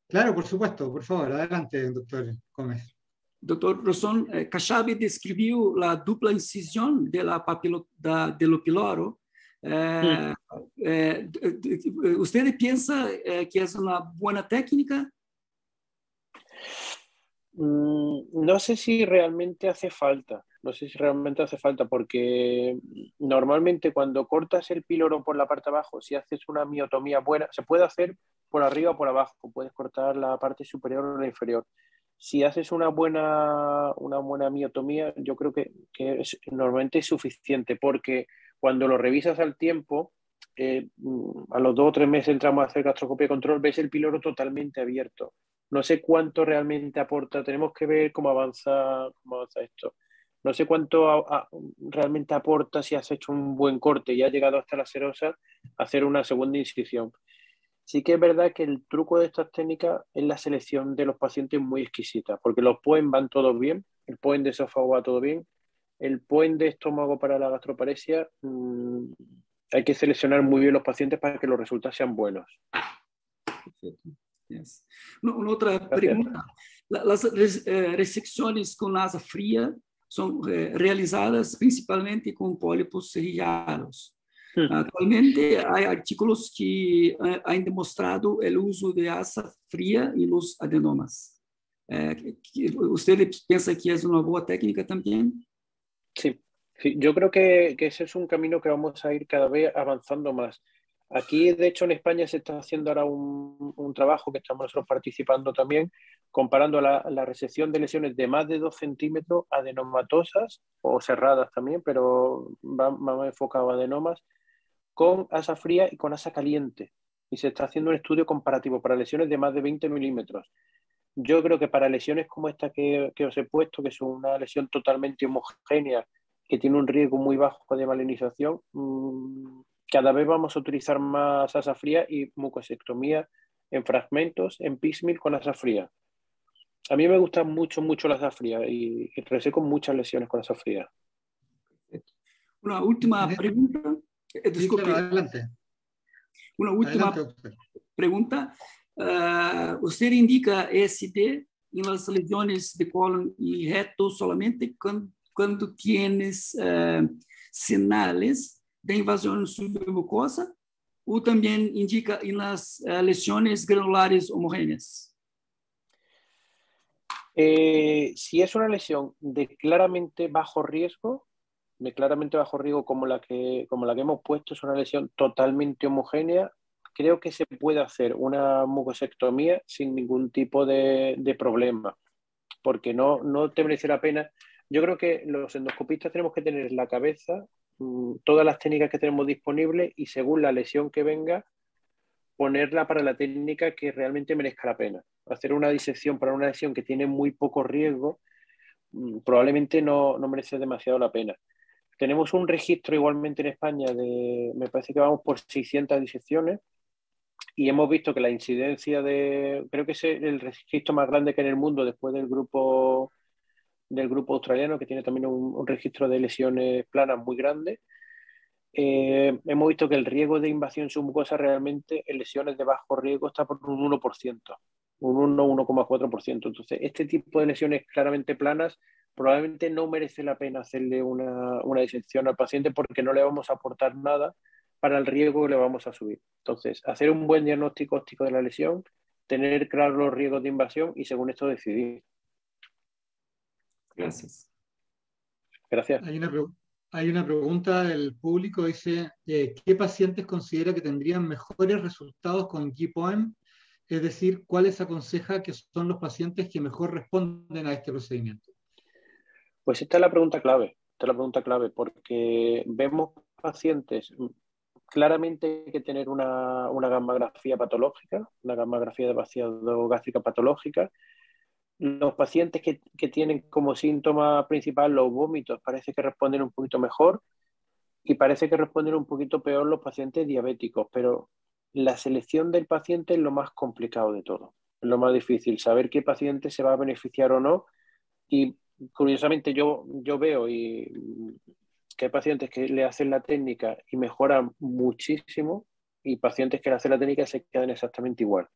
Claro, por supuesto, por favor, adelante, doctor Gómez. Doutor Rosson, Kachabi descreveu a dupla incisão do píloro. ¿Usted piensa que es una buena técnica? No sé si realmente hace falta. No sé si realmente hace falta porque normalmente cuando cortas el píloro por la parte de abajo, si haces una miotomía buena, se puede hacer por arriba o por abajo, puedes cortar la parte superior o la inferior. Si haces una buena miotomía, yo creo que normalmente es suficiente porque cuando lo revisas al tiempo, a los 2 o 3 meses entramos a hacer gastroscopia de control, ves el píloro totalmente abierto. No sé cuánto realmente aporta, tenemos que ver cómo avanza esto. No sé cuánto realmente aporta si has hecho un buen corte y has llegado hasta la serosa, hacer una segunda incisión. Sí que es verdad que el truco de estas técnicas es la selección de los pacientes muy exquisita, porque los POEM van todos bien, el POEM de esófago va todo bien, el POEM de estómago para la gastroparesia, hay que seleccionar muy bien los pacientes para que los resultados sean buenos. Perfeito. Yes. Uma outra Gracias. pergunta. As ressecções com asa fria são realizadas principalmente com pólipos serrilhados. Actualmente, há artículos que han demostrado o uso de asa fria em los adenomas. ¿Usted piensa que es una buena técnica también? Sí, sí, yo creo que ese es un camino que vamos a ir cada vez avanzando más. Aquí, de hecho, en España se está haciendo ahora un trabajo que estamos nosotros participando también, comparando la resección de lesiones de más de 2 centímetros adenomatosas o cerradas también, pero vamos enfocado a adenomas, con asa fría y con asa caliente. Y se está haciendo un estudio comparativo para lesiones de más de 20 milímetros. Yo creo que para lesiones como esta que os he puesto, que es una lesión totalmente homogénea, que tiene un riesgo muy bajo de malinización, cada vez vamos a utilizar más asa fría y mucosectomía en fragmentos, en piecemeal con asa fría. A mí me gusta mucho, mucho la asa fría y reseco muchas lesiones con asa fría. Una última pregunta. Disculpe. Sí, claro, adelante. Una última pregunta. Usted indica ESD en las lesiones de colon y reto solamente cuando tienes señales de invasión submucosa o también indica en las lesiones granulares homogéneas? Si es una lesión de claramente bajo riesgo, como la que hemos puesto, es una lesión totalmente homogénea, creo que se puede hacer una mucosectomía sin ningún tipo de problema, porque no te merece la pena. Yo creo que los endoscopistas tenemos que tener en la cabeza todas las técnicas que tenemos disponibles y según la lesión que venga, ponerla para la técnica que realmente merezca la pena. Hacer una disección para una lesión que tiene muy poco riesgo probablemente no merece demasiado la pena. Tenemos un registro igualmente en España me parece que vamos por 600 disecciones y hemos visto que la incidencia creo que es el registro más grande que hay en el mundo después del grupo australiano, que tiene también un registro de lesiones planas muy grande. Hemos visto que el riesgo de invasión submucosa realmente en lesiones de bajo riesgo está por un 1%, un 1,4%. Entonces, este tipo de lesiones claramente planas probablemente no merece la pena hacerle una disección al paciente porque no le vamos a aportar nada para el riesgo que le vamos a subir. Entonces, hacer un buen diagnóstico óptico de la lesión, tener claros los riesgos de invasión y según esto decidir. Gracias. Gracias. Hay una pregunta del público, dice, ¿qué pacientes considera que tendrían mejores resultados con G-POEM? Es decir, ¿cuáles aconseja que son los pacientes que mejor responden a este procedimiento? Pues esta es la pregunta clave, porque vemos pacientes, claramente hay que tener una gammagrafía patológica, una gammagrafía de vaciado gástrica patológica. Los pacientes que tienen como síntoma principal los vómitos parece que responden un poquito mejor y parece que responden un poquito peor los pacientes diabéticos, pero la selección del paciente es lo más complicado de todo, es lo más difícil, saber qué paciente se va a beneficiar o no. Y curiosamente yo veo que hay pacientes que le hacen la técnica y mejoran muchísimo y pacientes que le hacen la técnica y se quedan exactamente igual.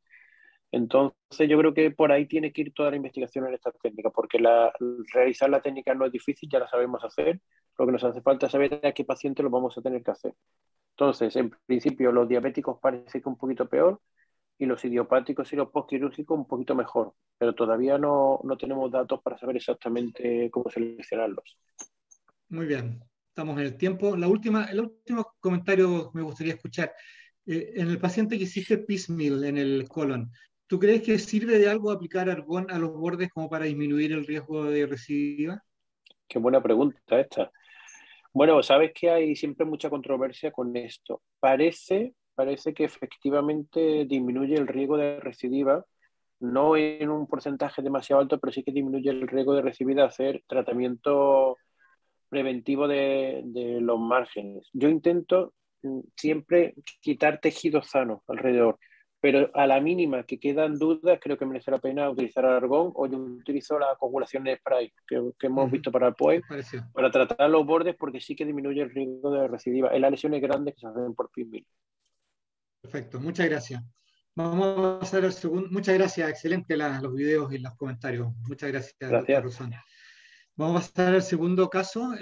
Entonces yo creo que por ahí tiene que ir toda la investigación en esta técnica, porque realizar la técnica no es difícil, ya la sabemos hacer, lo que nos hace falta es saber a qué paciente lo vamos a tener que hacer. Entonces, en principio, los diabéticos parece que un poquito peor y los idiopáticos y los postquirúrgicos un poquito mejor, pero todavía no tenemos datos para saber exactamente cómo seleccionarlos. Muy bien, estamos en el tiempo. El último comentario me gustaría escuchar. En el paciente que hiciste piecemeal en el colon, ¿tú crees que sirve de algo aplicar argón a los bordes como para disminuir el riesgo de recidiva? Qué buena pregunta esta. Bueno, sabes que hay siempre mucha controversia con esto. Parece que efectivamente disminuye el riesgo de recidiva, no en un porcentaje demasiado alto, pero sí que disminuye el riesgo de recidiva de hacer tratamiento preventivo de los márgenes. Yo intento siempre quitar tejido sano alrededor, pero a la mínima que quedan dudas, creo que merece la pena utilizar argón, o yo utilizo la coagulación de spray que hemos visto para el POE, para tratar los bordes, porque sí que disminuye el riesgo de recidiva en las lesiones grandes que se hacen por pinball. Perfecto, muchas gracias. Vamos a pasar al segundo. Muchas gracias, excelente los videos y los comentarios. Muchas gracias, doctor Rosón. Vamos a pasar al segundo caso.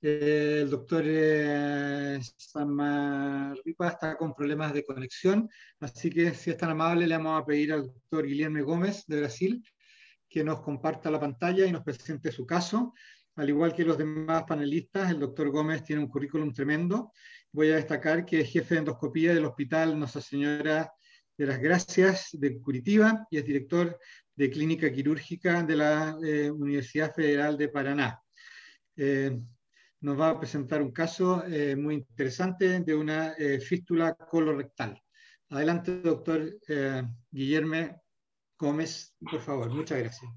El doctor Samarripa está con problemas de conexión, así que si es tan amable le vamos a pedir al doctor Guilherme Gómez de Brasil que nos comparta la pantalla y nos presente su caso. Al igual que los demás panelistas, el doctor Gómez tiene un currículum tremendo. Voy a destacar que es jefe de endoscopía del Hospital Nuestra Señora de las Gracias de Curitiba y es director de clínica quirúrgica de la Universidad Federal de Paraná. Nos va a presentar un caso muy interesante de una fístula colorectal. Adelante, doctor Guilherme Gómez, por favor. Muchas gracias.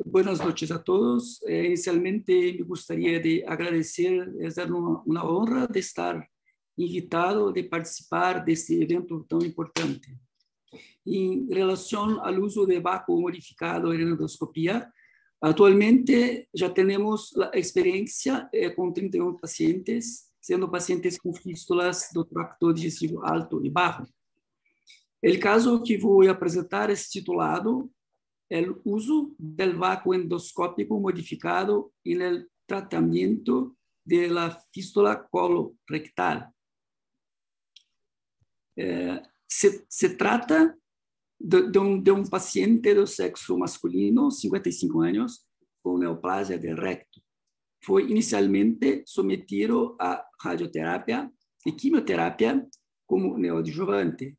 Buenas noches a todos. Inicialmente me gustaría de agradecer, es una honra de estar invitado, de participar de este evento tan importante. En relación al uso de vácuo modificado en endoscopía, actualmente ya tenemos la experiencia con 31 pacientes, siendo pacientes con fístulas do tracto digestivo alto y bajo. El caso que voy a presentar es titulado El uso del vácuo endoscópico modificado en el tratamiento de la fístula colorectal. Se trata de un paciente de sexo masculino, 55 años, con neoplasia del recto. Fue inicialmente sometido a radioterapia y quimioterapia como neoadjuvante.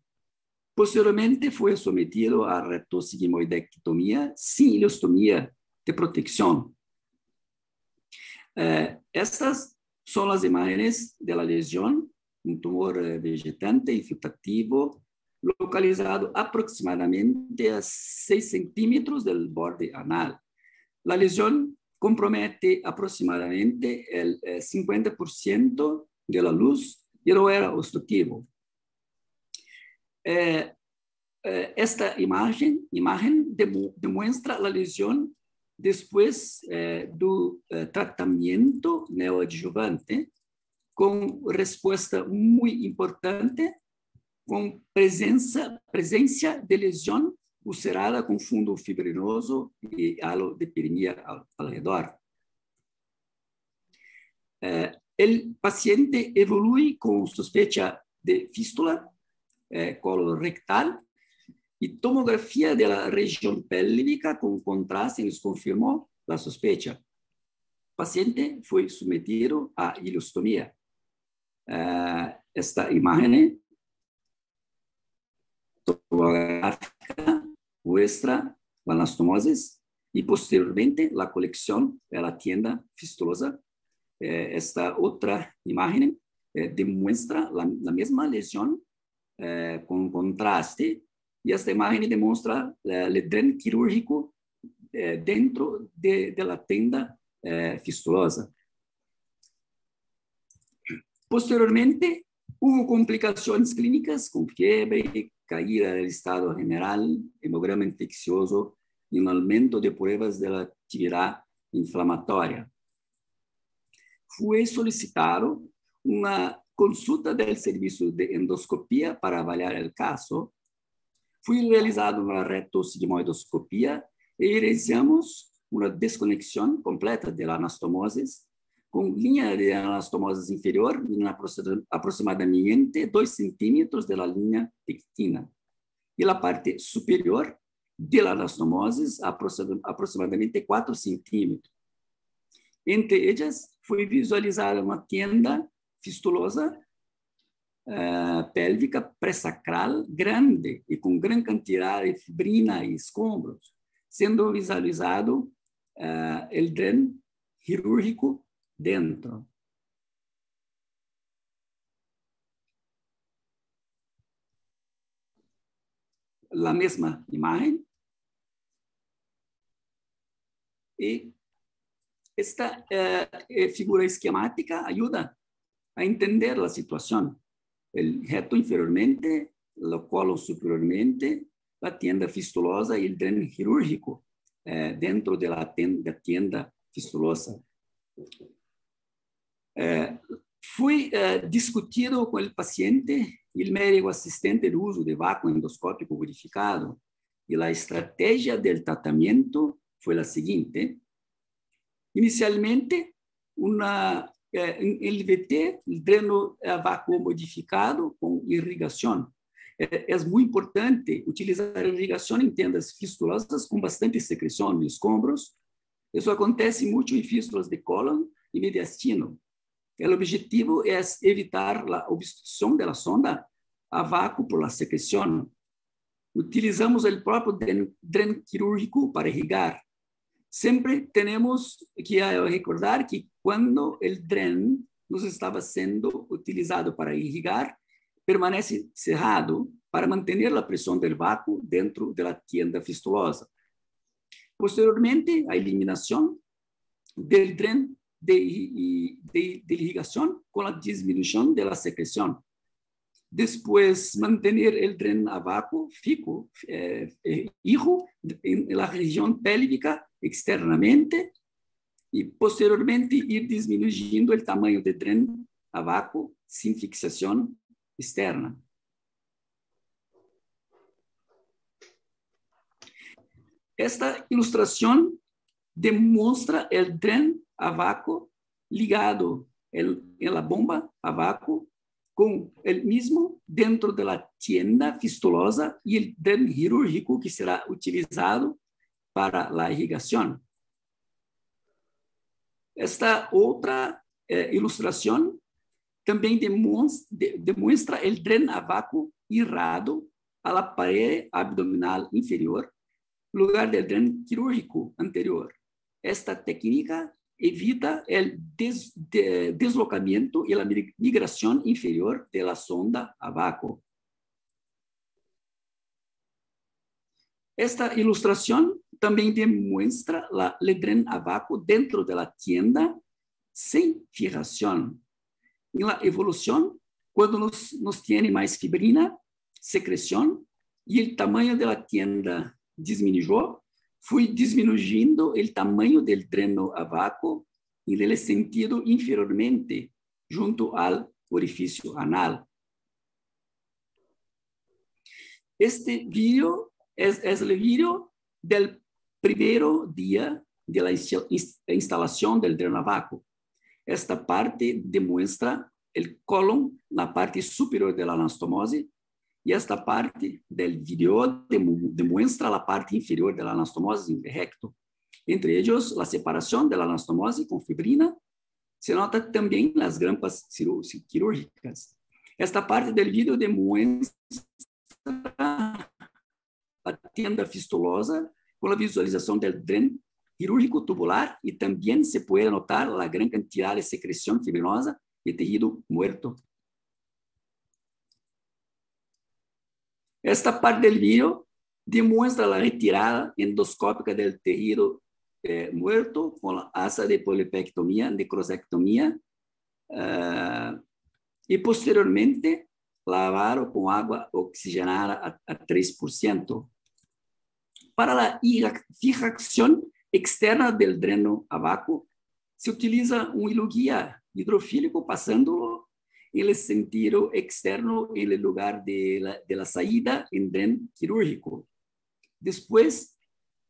Posteriormente fue sometido a rectosigmoidectomía sin ileostomía de protección. Estas son las imágenes de la lesión, un tumor vegetante infiltrativo localizado aproximadamente a 6 centímetros del borde anal. La lesión compromete aproximadamente el 50% de la luz y no era obstructivo. Esta imagen demuestra la lesión después del tratamiento neoadjuvante con respuesta muy importante, con presencia de lesión ulcerada con fundo fibrinoso y halo de Perinea alrededor. El paciente evolúe con sospecha de fístula colorectal y tomografía de la región pélvica con contraste nos confirmó la sospecha. El paciente fue sometido a ileostomía. Esta imagen tomográfica muestra la anastomosis y posteriormente la colección de la tienda fistulosa. Esta otra imagen demuestra la misma lesión con contraste, y esta imagen demuestra el dren quirúrgico dentro de la tenda fistulosa. Posteriormente, hubo complicaciones clínicas con fiebre, caída del estado general, hemograma infeccioso y un aumento de pruebas de la actividad inflamatoria. Fue solicitado una consulta del servicio de endoscopía para avaliar el caso. Fue realizada una rectosigmoidoscopía y evidenciamos una desconexión completa de la anastomosis, con línea de anastomosis inferior en aproximadamente 2 centímetros de la línea pectina, y la parte superior de la anastomosis aproximadamente 4 centímetros. Entre ellas fue visualizada una tienda fistulosa pélvica presacral grande y con gran cantidad de fibrina y escombros, siendo visualizado el dren quirúrgico dentro. La misma imagen y esta figura esquemática ayuda a entender la situación. El recto inferiormente, el colon superiormente, la tienda fistulosa y el dren quirúrgico dentro de la tienda fistulosa. Fui discutido con el paciente y el médico asistente el uso de vácuo endoscópico verificado, y la estrategia del tratamiento fue la siguiente. Inicialmente, el VT, el dreno vácuo modificado con irrigación. Es muy importante utilizar irrigación en tiendas fistulosas con bastante secreción y escombros. Eso acontece mucho en fístulas de colon y mediastino. El objetivo es evitar la obstrucción de la sonda a vácuo por la secreción. Utilizamos el propio dren quirúrgico para irrigar. Siempre tenemos que recordar que cuando el dren nos estaba siendo utilizado para irrigar, permanece cerrado para mantener la presión del vácuo dentro de la tienda fistulosa. Posteriormente, a eliminación del dren de irrigación con la disminución de la secreción. Después, mantener el dren a vácuo fijo en la región pélvica externamente y posteriormente ir disminuyendo el tamaño del dren a vácuo sin fixación externa. Esta ilustración demuestra el dren a vácuo ligado en la bomba a vácuo con el mismo dentro de la tienda fistulosa y el dren quirúrgico que será utilizado para la irrigación. Esta otra ilustración también demuestra el dren a vácuo irrado a la pared abdominal inferior, lugar del dren quirúrgico anterior. Esta técnica evita el deslocamiento y la migración inferior de la sonda a vácuo. Esta ilustración también demuestra el dren a vácuo dentro de la tienda sin fijación. En la evolución, cuando nos tiene más fibrina, secreción y el tamaño de la tienda disminuyó, fui disminuyendo el tamaño del dreno a vácuo en el sentido inferiormente, junto al orificio anal. Este vídeo es el vídeo del primer día de la instalación del dreno a vácuo. Esta parte demuestra el colon, la parte superior de la anastomose, y esta parte del video demuestra la parte inferior de la anastomose recto. Entre ellos, la separación de la anastomose con fibrina. Se nota también las grampas quirúrgicas. Esta parte del video demuestra la tienda fistulosa con la visualización del dren quirúrgico tubular y también se puede notar la gran cantidad de secreción fibrinosa y tejido muerto. Esta parte del video demuestra la retirada endoscópica del tejido muerto con la asa de polipectomía, necrosectomía, y posteriormente lavado con agua oxigenada a 3%. Para la fijación externa del dreno a vácuo, se utiliza un hilo guía hidrofílico pasándolo en el sentido externo en el lugar de la salida en dren quirúrgico. Después,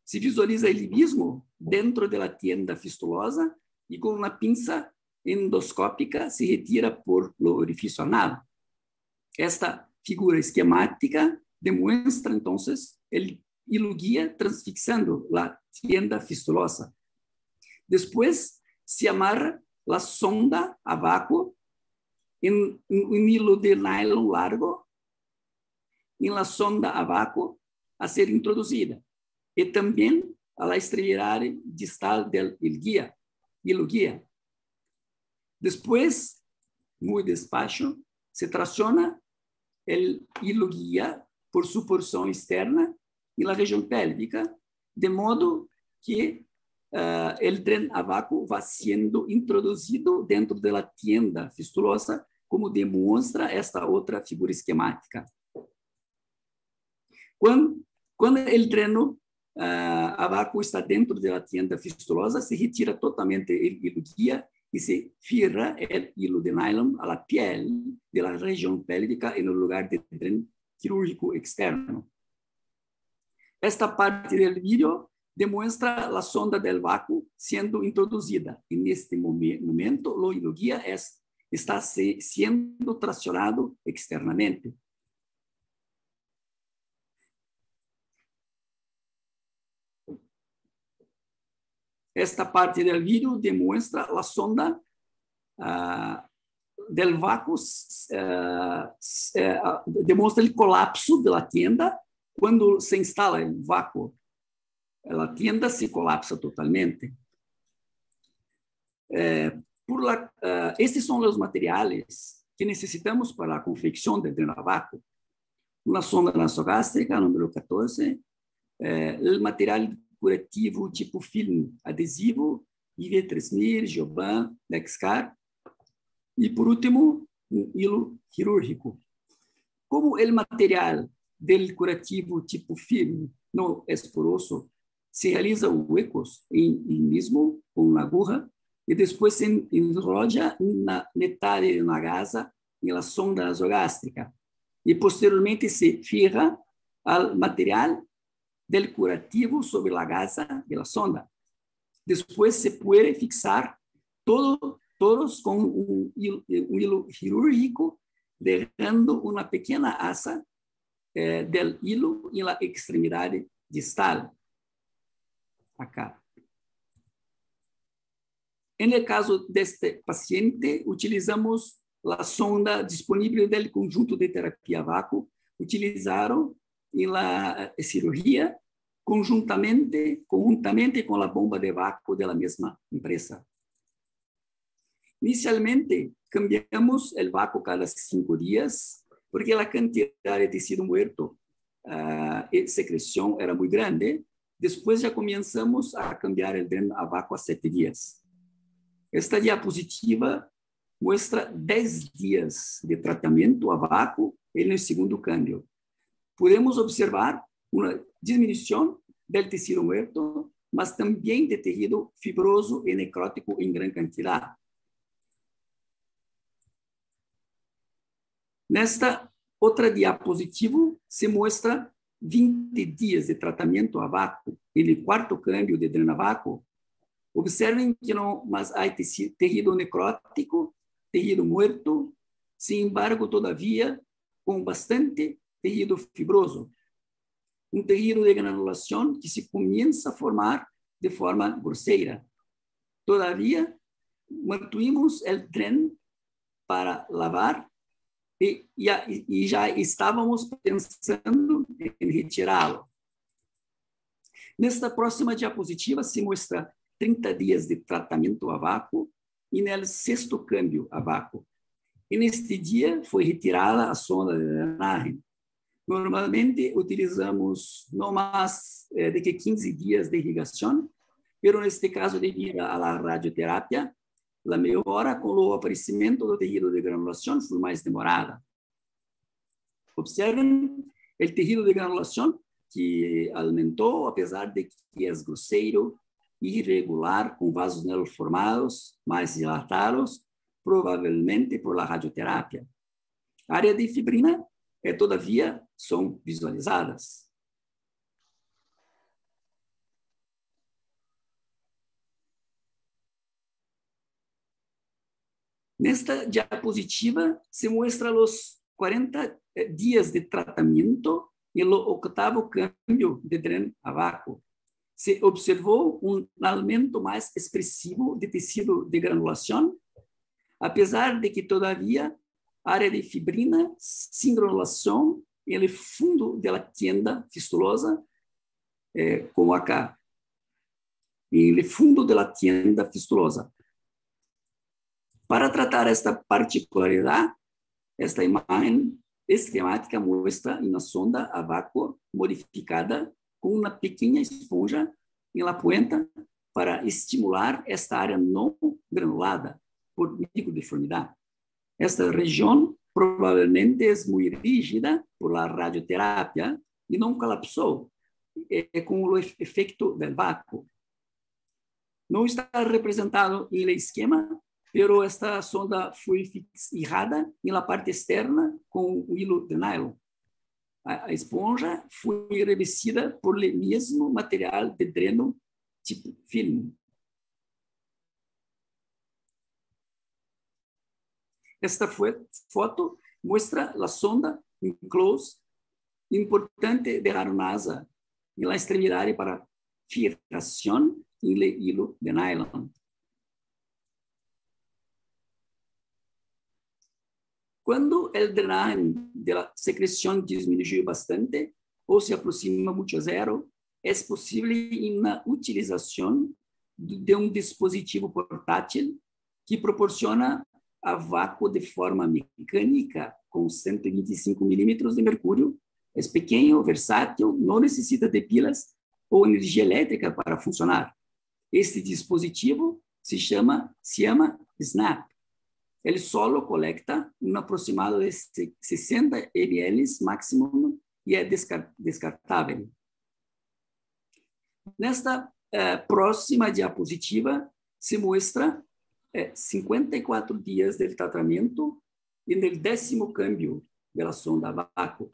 se visualiza el mismo dentro de la tienda fistulosa y con una pinza endoscópica se retira por el orificio anal. Esta figura esquemática demuestra entonces el hilo guía transfixando la tienda fistulosa. Después, se amarra la sonda a vácuo en un hilo de nylon largo en la sonda a vácuo a ser introducida y también a la extremidad distal del hilo guía. Después, muy despacio, se tracciona el hilo guía por su porción externa en la región pélvica, de modo que el tren a vácuo va siendo introducido dentro de la tienda fistulosa, como demuestra esta otra figura esquemática. Cuando el tren a vácuo está dentro de la tienda fistulosa, se retira totalmente el hilo guía y se fija el hilo de nylon a la piel de la región pélvica en el lugar del tren quirúrgico externo. Esta parte del vídeo demuestra la sonda del vácuo siendo introducida. En este momento, el hilo guía está siendo traccionado externamente. Esta parte del vídeo demuestra la sonda del vácuo, demuestra el colapso de la tienda cuando se instala el vácuo. La tienda se colapsa totalmente. Estos son los materiales que necesitamos para la confección del tren a vácuo. Una sonda nasogástrica, número 14, el material curativo tipo film adesivo, IV3000, Joban, Lexcar, y por último, un hilo quirúrgico. Como el material del curativo tipo film no es poroso, se realiza huecos en el mismo con una aguja y después se enrolla una metade de una gasa en la sonda nasogástrica y posteriormente se fija al material del curativo sobre la gasa de la sonda. Después se puede fixar todos con un hilo quirúrgico, dejando una pequeña asa del hilo en la extremidad distal. Acá. En el caso de este paciente, utilizamos la sonda disponible del conjunto de terapia a vácuo, utilizaron en la cirugía conjuntamente con la bomba de vácuo de la misma empresa. Inicialmente, cambiamos el vácuo cada 5 días, porque la cantidad de tejido muerto y secreción era muy grande. Después ya comenzamos a cambiar el tren a vácuo a 7 días. Esta diapositiva muestra 10 días de tratamiento a vácuo en el segundo cambio. Podemos observar una disminución del tejido muerto, mas también de tejido fibroso y necrótico en gran cantidad. En esta otra diapositiva se muestra 20 días de tratamiento a vácuo en el cuarto cambio de tren a vácuo. Observen que no más hay tejido necrótico, tejido muerto, sin embargo, todavía con bastante tejido fibroso. Un tejido de granulación que se comienza a formar de forma grosera. Todavía mantuvimos el tren para lavar y ya estábamos pensando en retirarlo. En esta próxima diapositiva se muestra 30 días de tratamiento a vácuo y en el sexto cambio a vácuo. En este día fue retirada a sonda de drenaje. Normalmente utilizamos no más de que 15 días de irrigación, pero en este caso, debido a la radioterapia, la mejora con el aparecimiento del tejido de granulación fue más demorada. Observen el tejido de granulación que aumentó a pesar de que es grosero, irregular, con vasos negros formados, más dilatados, probablemente por la radioterapia. Área de fibrina todavía son visualizadas. En esta diapositiva se muestra los 40 días de tratamiento y el octavo cambio de tren a vácuo. Se observó un aumento más expresivo de tejido de granulación, a pesar de que todavía área de fibrina sin granulación en el fondo de la tienda fistulosa, como acá, en el fondo de la tienda fistulosa. Para tratar esta particularidad, esta imagen esquemática muestra una sonda a vácuo modificada con una pequeña esponja en la punta para estimular esta área no granulada por microdeformidad. Esta región probablemente es muy rígida por la radioterapia y no colapsó con el efecto del vácuo. No está representado en el esquema, pero esta sonda fue fijada en la parte externa con un hilo de nylon. A esponja foi revestida por o mesmo material de dreno tipo filme. Esta foto mostra a sonda em close importante de la NASA e a extremidade para fijação em el hilo de nylon. Cuando el drenaje de la secreción disminuye bastante o se aproxima mucho a cero, es posible una utilización de un dispositivo portátil que proporciona a vácuo de forma mecánica con 125 milímetros de mercurio. Es pequeño, versátil, no necesita de pilas o energía eléctrica para funcionar. Este dispositivo se llama SNAP. Ele solo colecta um aproximado de 60 ml máximo e é descartável. Nesta próxima diapositiva se mostra 54 dias de tratamento e no 10º câmbio da sonda a vácuo.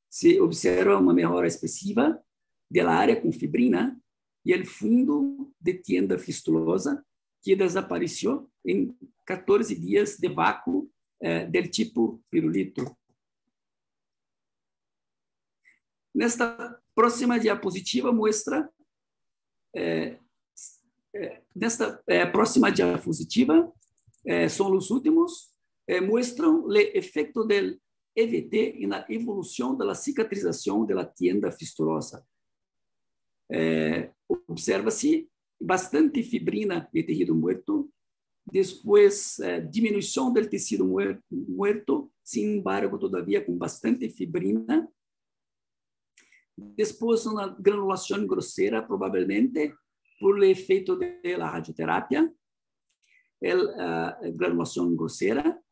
Se observa uma melhora expressiva da área com fibrina e o fundo de tienda fistulosa que desapareceu em 14 dias de vácuo del tipo pirulito. Nesta próxima diapositiva mostra são os últimos, mostram o efeito do EVT na evolução da cicatrização da tienda fistulosa. Observa-se bastante fibrina de tecido muerto, depois diminuição do tecido muerto, sin embargo, todavía com bastante fibrina, depois uma granulação grosseira, provavelmente por efeito da radioterapia, granulação grosseira,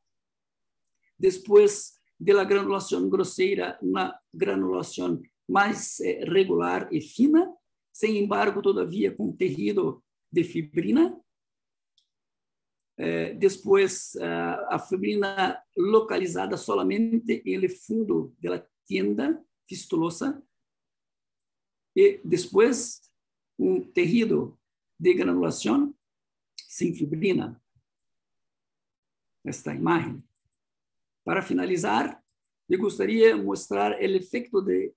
depois da granulação grosseira, uma granulação mais regular e fina, sem embargo, todavia com tecido de fibrina. Depois, a fibrina localizada solamente no fundo da tienda fistulosa. E depois, tecido de granulação sem fibrina. Esta imagem. Para finalizar, eu gostaria de mostrar o efeito de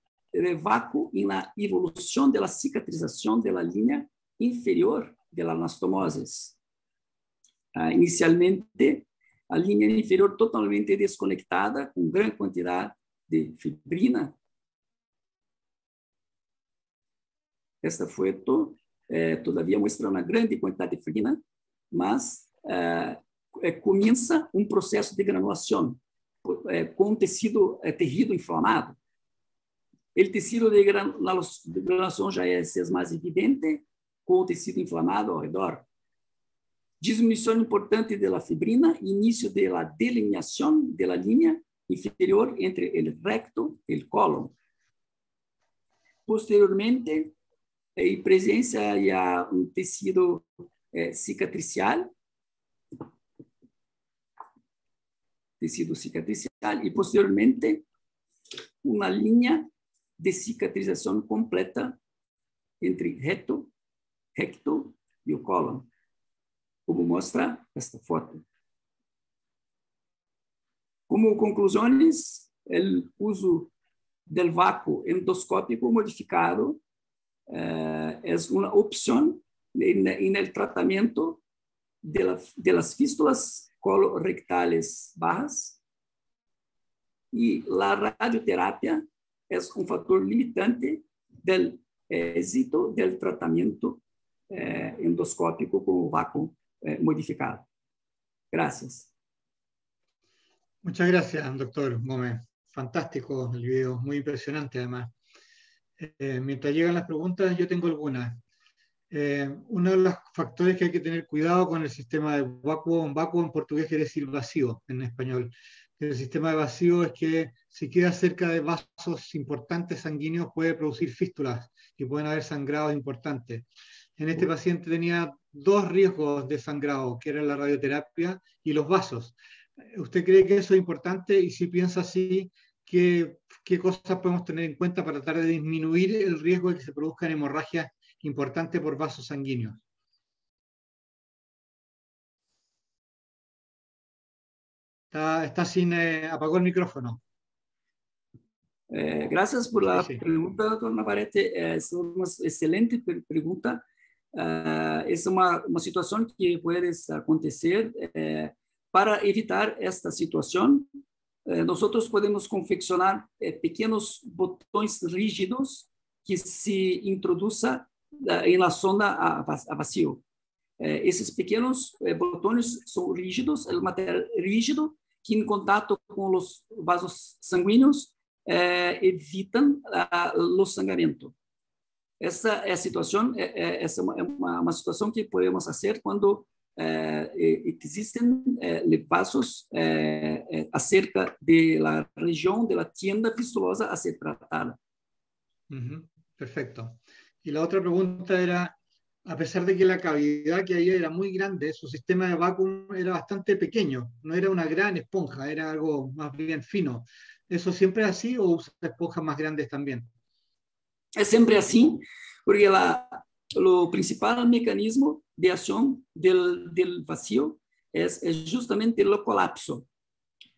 vácuo na evolução da cicatrização da linha inferior da anastomose. Inicialmente, a linha inferior totalmente desconectada, com grande quantidade de fibrina. Esta foto, todavia, mostra uma grande quantidade de fibrina, mas começa um processo de granulação, com tecido inflamado. O tecido de granulação já é mais evidente, com o tecido inflamado ao redor. Disminuição importante da fibrina, início da delineação da linha inferior entre o recto e o cólon. Posteriormente, em presença de tecido cicatricial, e posteriormente uma linha de cicatrização completa entre recto e o cólon, como mostra esta foto. Como conclusões, o uso do vácuo endoscópico modificado é uma opção no tratamento de las fístulas colorectales bajas, e a radioterapia é um fator limitante do êxito do tratamento endoscópico com o vácuo modificado. Gracias. Muchas gracias, doctor Gómez. Fantástico el video, muy impresionante además. Mientras llegan las preguntas, yo tengo algunas. uno de los factores que hay que tener cuidado con el sistema de vacuo en portugués quiere decir vacío en español. El sistema de vacío es que si queda cerca de vasos importantes sanguíneos puede producir fístulas y pueden haber sangrados importantes. En este paciente tenía dos riesgos de sangrado, que era la radioterapia y los vasos. ¿Usted cree que eso es importante? Y si piensa así, ¿qué cosas podemos tener en cuenta para tratar de disminuir el riesgo de que se produzcan hemorragias importantes por vasos sanguíneos? Está sin, apagó el micrófono. Gracias por la Sí. pregunta, doctor Navarrete. Es una excelente pregunta. Es una situación que puede acontecer. Para evitar esta situación, nosotros podemos confeccionar pequeños botones rígidos que se introduzcan en la zona a vacío. Esses pequenos botones são rígidos, é material rígido que em contato com os vasos sanguíneos evitam o sangramento. Essa é a situação, essa é uma situação que podemos fazer quando existem vasos acerca da região da tienda fistulosa a ser tratada. Perfecto. Y la otra pregunta era, a pesar de que la cavidad que había era muy grande, su sistema de vacuum era bastante pequeño, no era una gran esponja, era algo más bien fino. ¿Eso siempre es así o usa esponjas más grandes también? É sempre assim, porque o principal mecanismo de ação do vacío é justamente o colapso.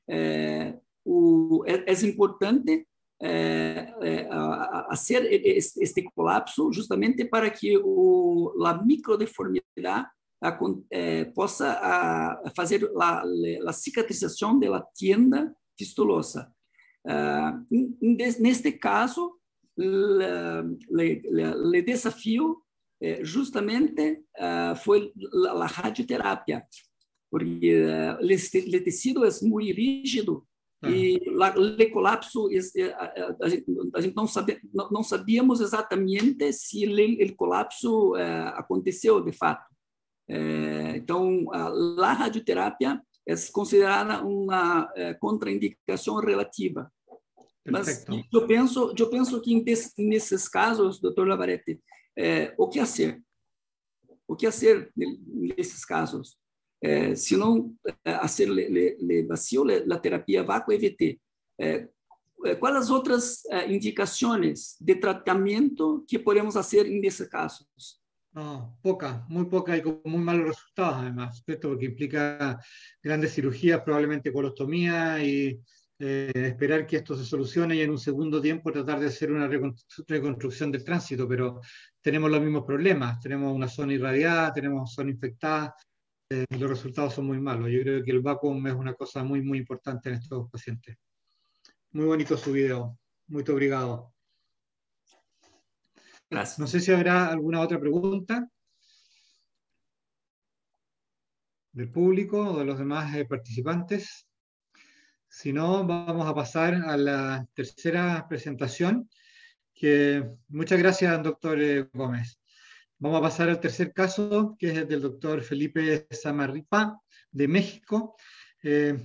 É importante fazer este colapso justamente para que a microdeformidade possa fazer a cicatrização da tienda fistulosa. Neste caso, o desafio justamente foi a radioterapia, porque o tecido é muito rígido e o colapso, a gente não sabíamos exatamente se o colapso aconteceu de fato. Então, a radioterapia é considerada uma contraindicação relativa. Mas eu penso que nesses casos, doutor Navarrete, o que fazer? O que fazer nesses casos? Se não fazer o vacío, a terapia vácuo-EVT. Quais as outras indicações de tratamento que podemos fazer nesses casos? No, poca, muy poca y con muy malos resultados además, esto porque implica grandes cirugías, probablemente colostomía y esperar que esto se solucione y en un segundo tiempo tratar de hacer una reconstrucción del tránsito, pero tenemos los mismos problemas, tenemos una zona irradiada, tenemos zona infectada y los resultados son muy malos. Yo creo que el vacuum es una cosa muy, muy importante en estos pacientes. Muy bonito su video, muy obrigado. Gracias. No sé si habrá alguna otra pregunta del público o de los demás participantes. Si no, vamos a pasar a la tercera presentación. Muchas gracias, doctor Gómez. Vamos a pasar al tercer caso, que es el del doctor Felipe Samarripa, de México.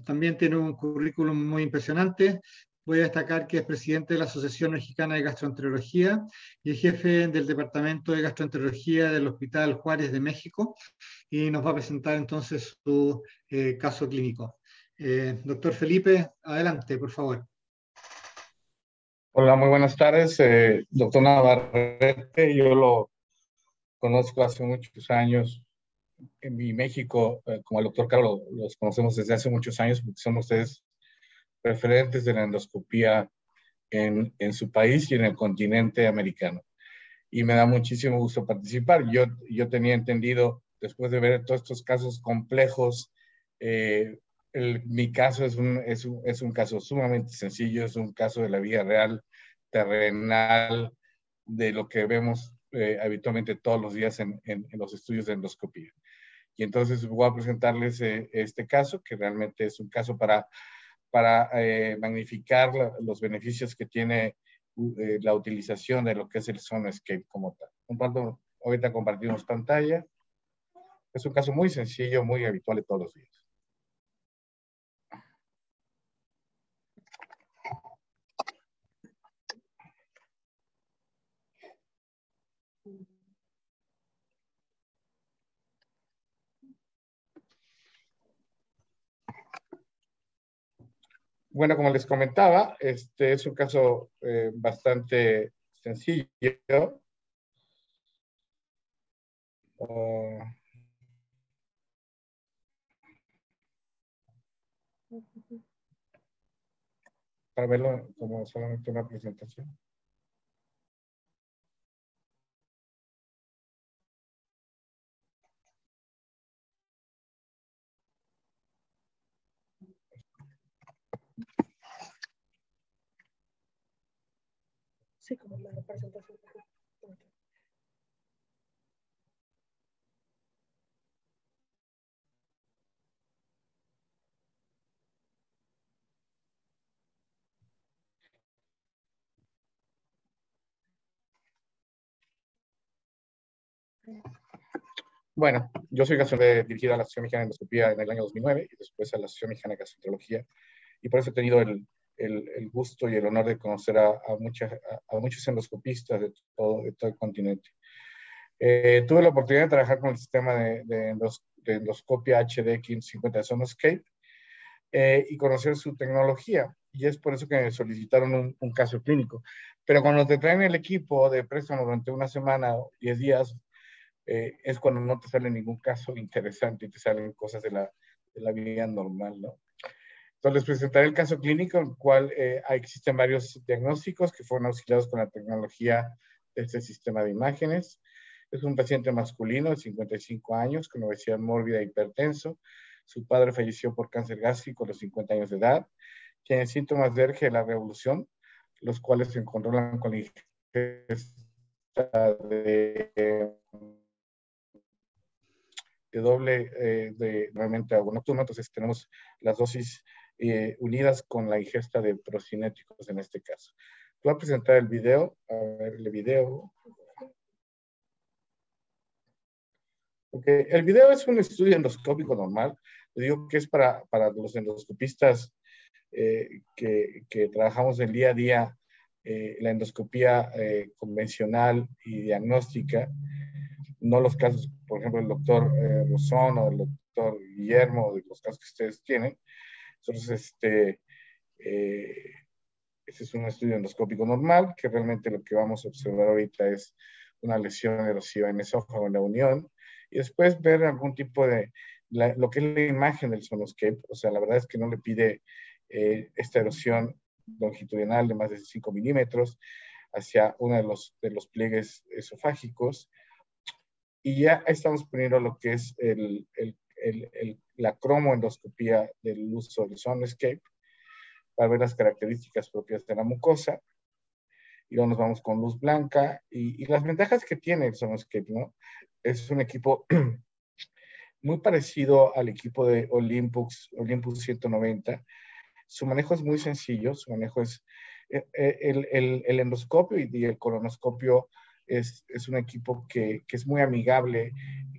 También tiene un currículum muy impresionante. Voy a destacar que es presidente de la Asociación Mexicana de Gastroenterología y es jefe del Departamento de Gastroenterología del Hospital Juárez de México, y nos va a presentar entonces su caso clínico. Doctor Felipe, adelante, por favor. Hola, muy buenas tardes. Doctor Navarrete, yo lo conozco hace muchos años en México, como el doctor Carlos, los conocemos desde hace muchos años porque son ustedes referentes de la endoscopía en su país y en el continente americano. Y me da muchísimo gusto participar. Yo tenía entendido, después de ver todos estos casos complejos, mi caso es un caso sumamente sencillo, es un caso de la vida real, terrenal, de lo que vemos habitualmente todos los días en los estudios de endoscopía. Y entonces voy a presentarles este caso, que realmente es un caso para magnificar los beneficios que tiene la utilización de lo que es el Sonoscape como tal. Comparto Ahorita compartimos pantalla. Es un caso muy sencillo, muy habitual de todos los días. Bueno, como les comentaba, este es un caso bastante sencillo. Para verlo como solamente una presentación. Sí, como la presentación. Bueno, yo soy dirigida a la Asociación Mexicana de Endoscopía en el año 2009 y después a la Asociación Mexicana de Gastroenterología, y por eso he tenido el gusto y el honor de conocer a muchos endoscopistas de todo el continente. Tuve la oportunidad de trabajar con el sistema de endoscopia HD 550 de Sonoscape y conocer su tecnología, y es por eso que me solicitaron un caso clínico. Pero cuando te traen el equipo de préstamo durante una semana o 10 días, es cuando no te sale ningún caso interesante y te salen cosas de la vida normal, ¿no? Entonces les presentaré el caso clínico, en el cual existen varios diagnósticos que fueron auxiliados con la tecnología de este sistema de imágenes. Es un paciente masculino de 55 años con obesidad mórbida e hipertenso. Su padre falleció por cáncer gástrico a los 50 años de edad. Tiene síntomas de ERGE de la revolución, los cuales se controlan con la ingesta de doble, realmente agua nocturna. Entonces tenemos las dosis unidas con la ingesta de procinéticos en este caso. Voy a presentar el video. A ver, el video. Okay. El video es un estudio endoscópico normal. Le digo que es para los endoscopistas que trabajamos el día a día, la endoscopía convencional y diagnóstica, no los casos, por ejemplo, el doctor Rosón o el doctor Guillermo, de los casos que ustedes tienen. Entonces, este es un estudio endoscópico normal, que realmente lo que vamos a observar ahorita es una lesión erosiva en esófago en la unión, y después ver algún tipo de, lo que es la imagen del Sonoscape. O sea, la verdad es que no le pide esta erosión longitudinal de más de 5 milímetros hacia uno de los pliegues esofágicos, y ya estamos poniendo lo que es la cromoendoscopía del uso del Sonoscape para ver las características propias de la mucosa. Y luego nos vamos con luz blanca y las ventajas que tiene el Sonoscape, ¿no? Es un equipo muy parecido al equipo de Olympus 190. Su manejo es muy sencillo, su manejo es el endoscopio y el colonoscopio es un equipo que es muy amigable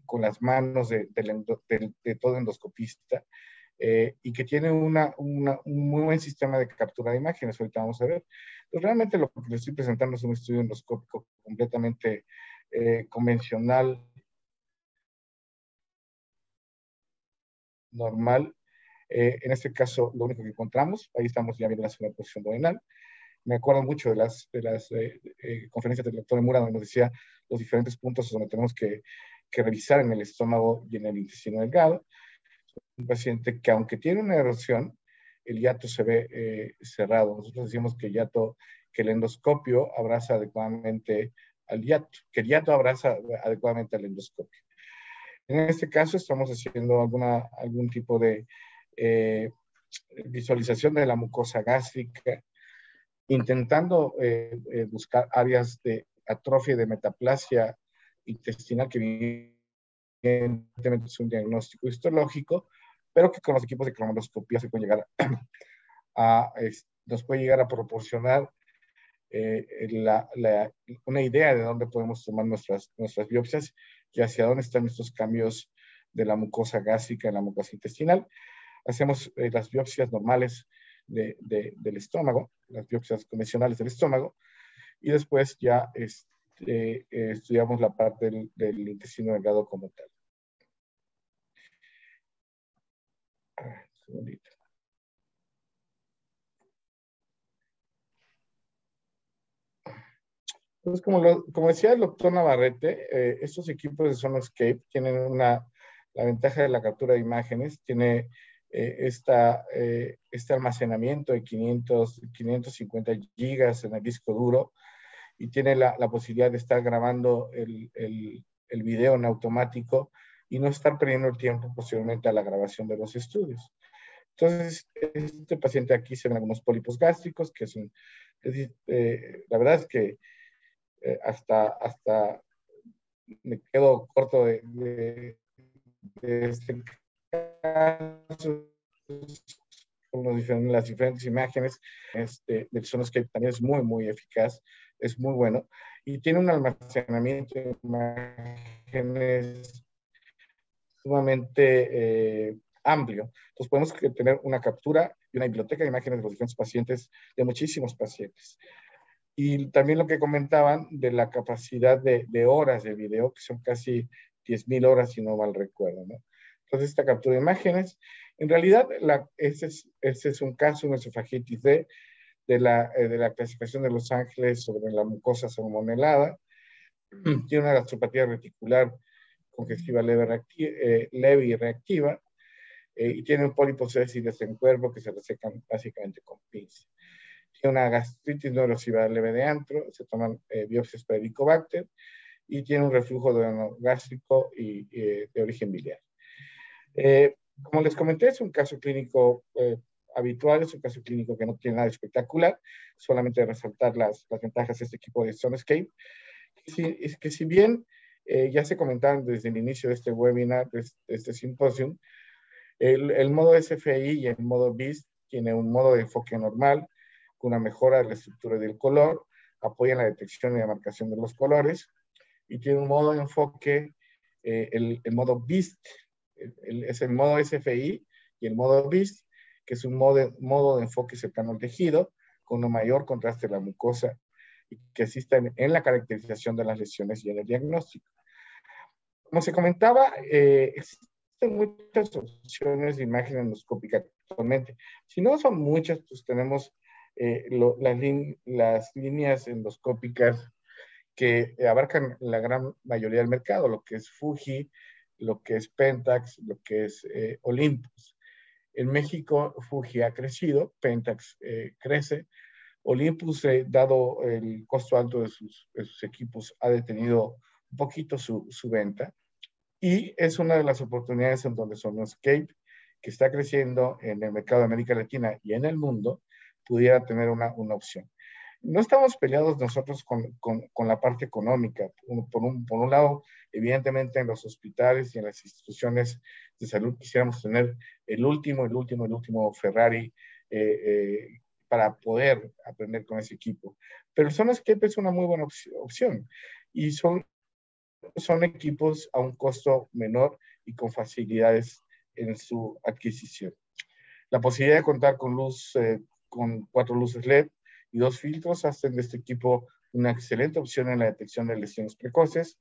con las manos de todo endoscopista, y que tiene un muy buen sistema de captura de imágenes. Ahorita vamos a ver. Pues realmente lo que les estoy presentando es un estudio endoscópico completamente convencional, normal. En este caso, lo único que encontramos, ahí estamos ya viendo la segunda posición duodenal. Me acuerdo mucho de las conferencias del doctor Mura, donde nos decía los diferentes puntos donde tenemos que revisar en el estómago y en el intestino delgado. Un paciente que, aunque tiene una erosión, el hiato se ve cerrado. Nosotros decimos que el endoscopio abraza adecuadamente al hiato, que el hiato abraza adecuadamente al endoscopio. En este caso estamos haciendo algún tipo de visualización de la mucosa gástrica, intentando buscar áreas de atrofia y de metaplasia intestinal, que evidentemente es un diagnóstico histológico, pero que con los equipos de cromonoscopía se puede llegar nos puede llegar a proporcionar una idea de dónde podemos tomar nuestras biopsias y hacia dónde están estos cambios de la mucosa gástrica en la mucosa intestinal. Hacemos las biopsias normales del estómago, las biopsias convencionales del estómago, y después ya estudiamos la parte del intestino delgado como tal. Un segundito. Entonces, como decía el doctor Navarrete, estos equipos de Sonoscape tienen la ventaja de la captura de imágenes, tiene este almacenamiento de 550 gigas en el disco duro, y tiene la posibilidad de estar grabando el video en automático y no estar perdiendo el tiempo posteriormente a la grabación de los estudios. Entonces, este paciente aquí se ven algunos pólipos gástricos, que son, la verdad es que hasta me quedo corto de este caso, con las diferentes imágenes. Del Sonoscape también es muy eficaz, es muy bueno, y tiene un almacenamiento de imágenes sumamente amplio. Entonces podemos tener una captura y una biblioteca de imágenes de los diferentes pacientes, de muchísimos pacientes. Y también lo que comentaban de la capacidad de horas de video, que son casi 10.000 horas, si no mal recuerdo, ¿no? Entonces, esta captura de imágenes, en realidad, ese es un caso, una esofagitis D, de la clasificación de Los Ángeles sobre la mucosa salmonelada. Tiene una gastropatía reticular congestiva leve y reactiva, y tiene un pólipo sésiles en cuerpo que se resecan básicamente con pinza. Tiene una gastritis no erosiva leve de antro, se toman biopsias para Helicobacter, y tiene un reflujo gástrico y de origen biliar. Como les comenté, es un caso clínico habitual, es un caso clínico que no tiene nada espectacular, solamente resaltar las ventajas de este equipo de Sonoscape, que si bien ya se comentaron desde el inicio de este webinar, de este simposio, el modo SFI y el modo BIST tiene un modo de enfoque normal, con una mejora de la estructura del color, apoyan la detección y la marcación de los colores, y tiene un modo de enfoque, el modo BIST, es el modo SFI y el modo BIST, que es un modo de enfoque cercano al tejido, con un mayor contraste de la mucosa, y que asista en la caracterización de las lesiones y en el diagnóstico. Como se comentaba, existen muchas opciones de imagen endoscópica actualmente. Si no son muchas, pues tenemos las líneas endoscópicas que abarcan la gran mayoría del mercado, lo que es Fuji, lo que es Pentax, lo que es Olympus. En México, Fuji ha crecido, Pentax crece. Olympus, dado el costo alto de sus equipos, ha detenido un poquito su venta. Y es una de las oportunidades en donde Sonoscape, que está creciendo en el mercado de América Latina y en el mundo, pudiera tener una opción. No estamos peleados nosotros con la parte económica. Por un lado, evidentemente en los hospitales y en las instituciones de salud quisiéramos tener el último Ferrari para poder aprender con ese equipo. Pero Sonoscape es una muy buena opción, y son equipos a un costo menor y con facilidades en su adquisición. La posibilidad de contar con con 4 luces LED y 2 filtros hacen de este equipo una excelente opción en la detección de lesiones precoces.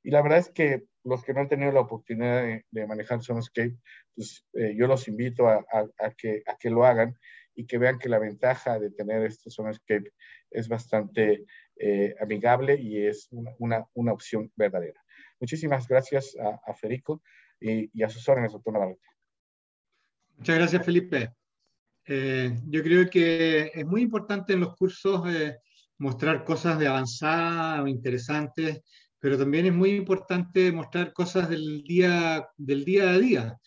Y la verdad es que los que no han tenido la oportunidad de manejar Sonoscape, pues yo los invito a que lo hagan y que vean que la ventaja de tener este Sonoscape es bastante amigable y es una opción verdadera. Muchísimas gracias a Federico y a sus órdenes, doctor Navarrete. Muchas gracias, Felipe. Yo creo que es muy importante en los cursos mostrar cosas de avanzada o interesantes, pero también es muy importante mostrar cosas del día a día.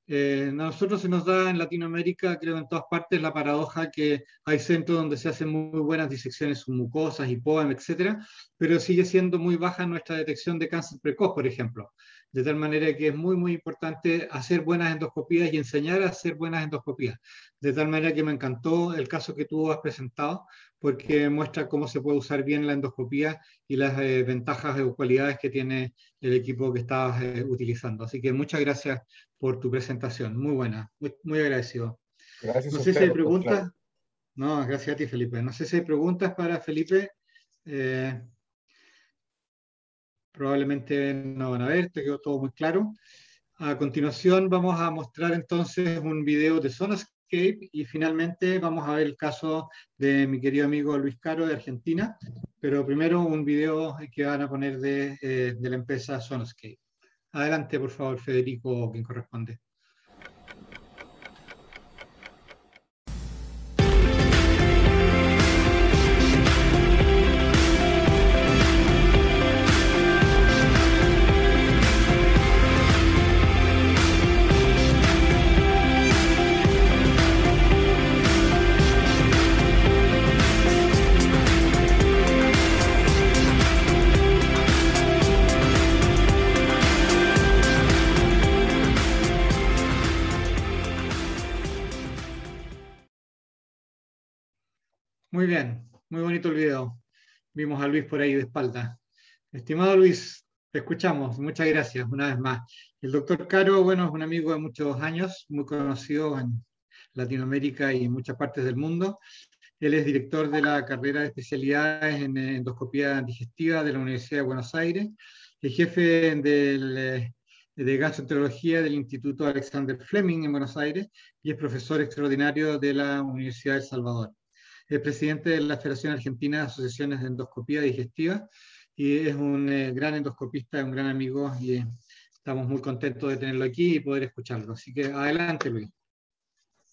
A nosotros se nos da en Latinoamérica, creo en todas partes, la paradoja que hay centros donde se hacen muy buenas disecciones submucosas, IPOEM, etcétera, pero sigue siendo muy baja nuestra detección de cáncer precoz, por ejemplo. De tal manera que es muy importante hacer buenas endoscopías y enseñar a hacer buenas endoscopías. De tal manera que me encantó el caso que tú has presentado, porque muestra cómo se puede usar bien la endoscopía y las ventajas o cualidades que tiene el equipo que estabas utilizando. Así que muchas gracias por tu presentación, muy buena, muy agradecido. Gracias No a sé usted, si hay doctor preguntas. Claudio. No, gracias a ti, Felipe. No sé si hay preguntas para Felipe. Probablemente no van a ver, te quedó todo muy claro. A continuación vamos a mostrar entonces un video de Sonoscape y finalmente vamos a ver el caso de mi querido amigo Luis Caro de Argentina, pero primero un video que van a poner de la empresa Sonoscape. Adelante, por favor, Federico, quien corresponde. Muy bien, muy bonito el video. Vimos a Luis por ahí de espalda. Estimado Luis, te escuchamos. Muchas gracias una vez más. El doctor Caro, bueno, es un amigo de muchos años, muy conocido en Latinoamérica y en muchas partes del mundo. Él es director de la carrera de especialidades en endoscopía digestiva de la Universidad de Buenos Aires, el jefe de gastroenterología del Instituto Alexander Fleming en Buenos Aires y es profesor extraordinario de la Universidad de El Salvador. Es presidente de la Federación Argentina de Asociaciones de Endoscopía Digestiva y es un gran endoscopista, un gran amigo y estamos muy contentos de tenerlo aquí y poder escucharlo. Así que adelante, Luis.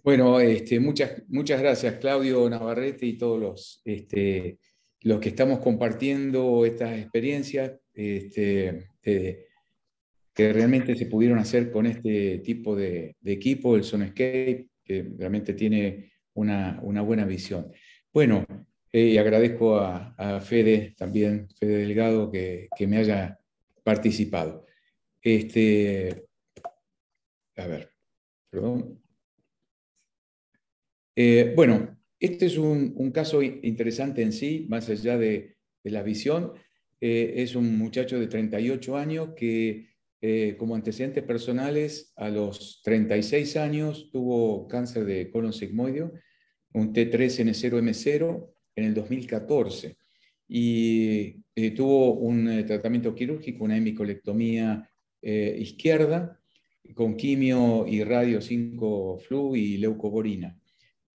Bueno, muchas gracias, Claudio Navarrete y todos los que estamos compartiendo estas experiencias que realmente se pudieron hacer con este tipo de equipo, el Sonoscape, que realmente tiene una buena visión. Bueno, agradezco a Fede también, Fede Delgado, que me haya participado. A ver, perdón. Bueno, este es un caso interesante en sí, más allá de la visión. Es un muchacho de 38 años que, como antecedentes personales, a los 36 años tuvo cáncer de colon sigmoideo, un T3N0M0 en el 2014. Y tuvo un tratamiento quirúrgico, una hemicolectomía izquierda, con quimio y radio 5-flu y leucoborina.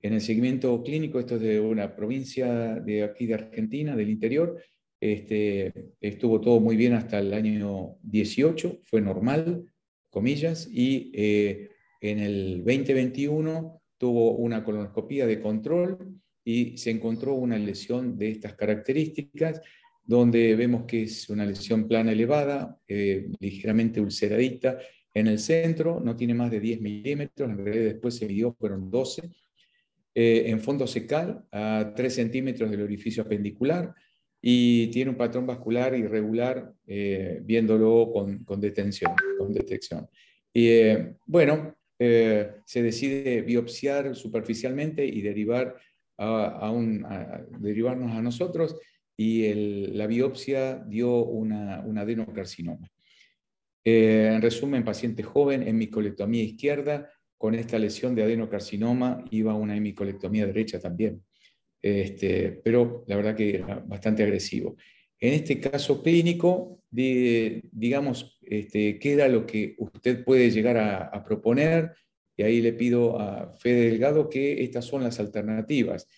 En el seguimiento clínico, esto es de una provincia de aquí de Argentina, del interior, estuvo todo muy bien hasta el año 18, fue normal, comillas, y en el 2021 tuvo una colonoscopía de control y se encontró una lesión de estas características, donde vemos que es una lesión plana elevada, ligeramente ulceradita en el centro, no tiene más de 10 milímetros, en realidad después se midió, fueron 12, en fondo secal a 3 centímetros del orificio apendicular y tiene un patrón vascular irregular, viéndolo con detección. Y bueno, se decide biopsiar superficialmente y derivarnos a nosotros, y la biopsia dio un adenocarcinoma. En resumen, paciente joven, hemicolectomía izquierda, con esta lesión de adenocarcinoma iba a una hemicolectomía derecha también. Pero la verdad que era bastante agresivo. En este caso clínico, digamos, queda lo que usted puede llegar a proponer, y ahí le pido a Fede Delgado que estas son las alternativas.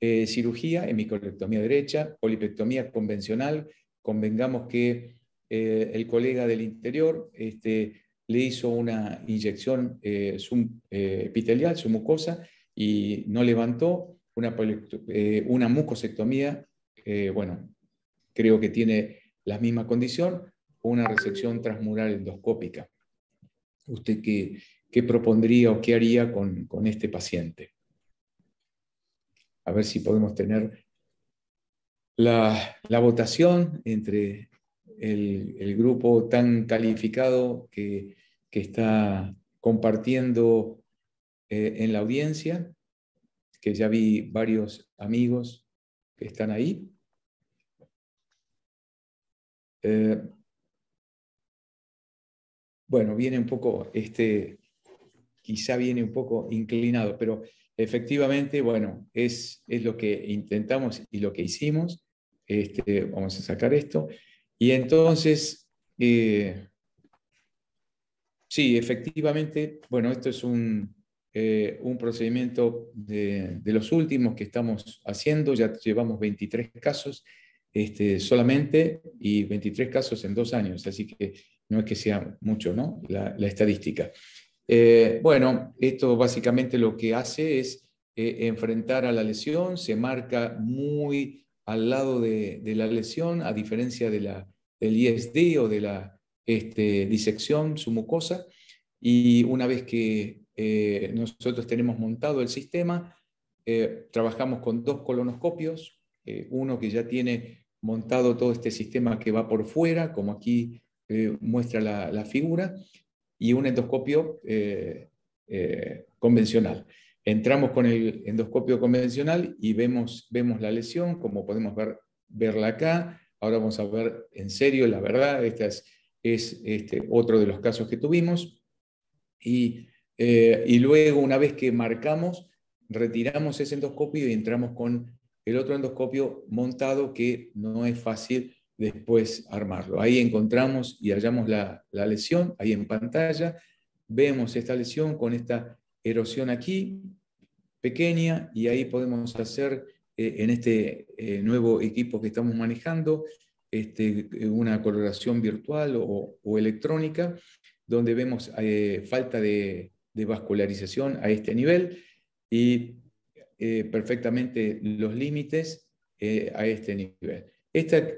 Cirugía, hemicolectomía derecha, polipectomía convencional. Convengamos que el colega del interior le hizo una inyección epitelial, su mucosa, y no levantó. Una mucosectomía, bueno, creo que tiene la misma condición, una resección transmural endoscópica. Usted qué propondría o qué haría con este paciente. A ver si podemos tener la votación entre el grupo tan calificado que está compartiendo en la audiencia, que ya vi varios amigos que están ahí. Bueno, viene un poco, quizá viene un poco inclinado, pero efectivamente, bueno, es lo que intentamos y lo que hicimos. Vamos a sacar esto. Y entonces, sí, efectivamente, bueno, esto es un procedimiento de los últimos que estamos haciendo. Ya llevamos 23 casos solamente, y 23 casos en 2 años, así que no es que sea mucho, ¿no? La estadística. Bueno, esto básicamente lo que hace es enfrentar a la lesión, se marca muy al lado de la lesión, a diferencia del ISD o de la disección submucosa, y una vez que nosotros tenemos montado el sistema, trabajamos con 2 colonoscopios, uno que ya tiene montado todo este sistema que va por fuera, como aquí muestra la figura, y un endoscopio convencional. Entramos con el endoscopio convencional y vemos la lesión, como podemos verla acá. Ahora vamos a ver en serio, la verdad, este es otro de los casos que tuvimos. Y luego, una vez que marcamos, retiramos ese endoscopio y entramos con el otro endoscopio montado, que no es fácil después armarlo. Ahí encontramos y hallamos la lesión, ahí en pantalla. Vemos esta lesión con esta erosión aquí, pequeña, y ahí podemos hacer, en este nuevo equipo que estamos manejando, una coloración virtual o electrónica, donde vemos falta de vascularización a este nivel y perfectamente los límites a este nivel.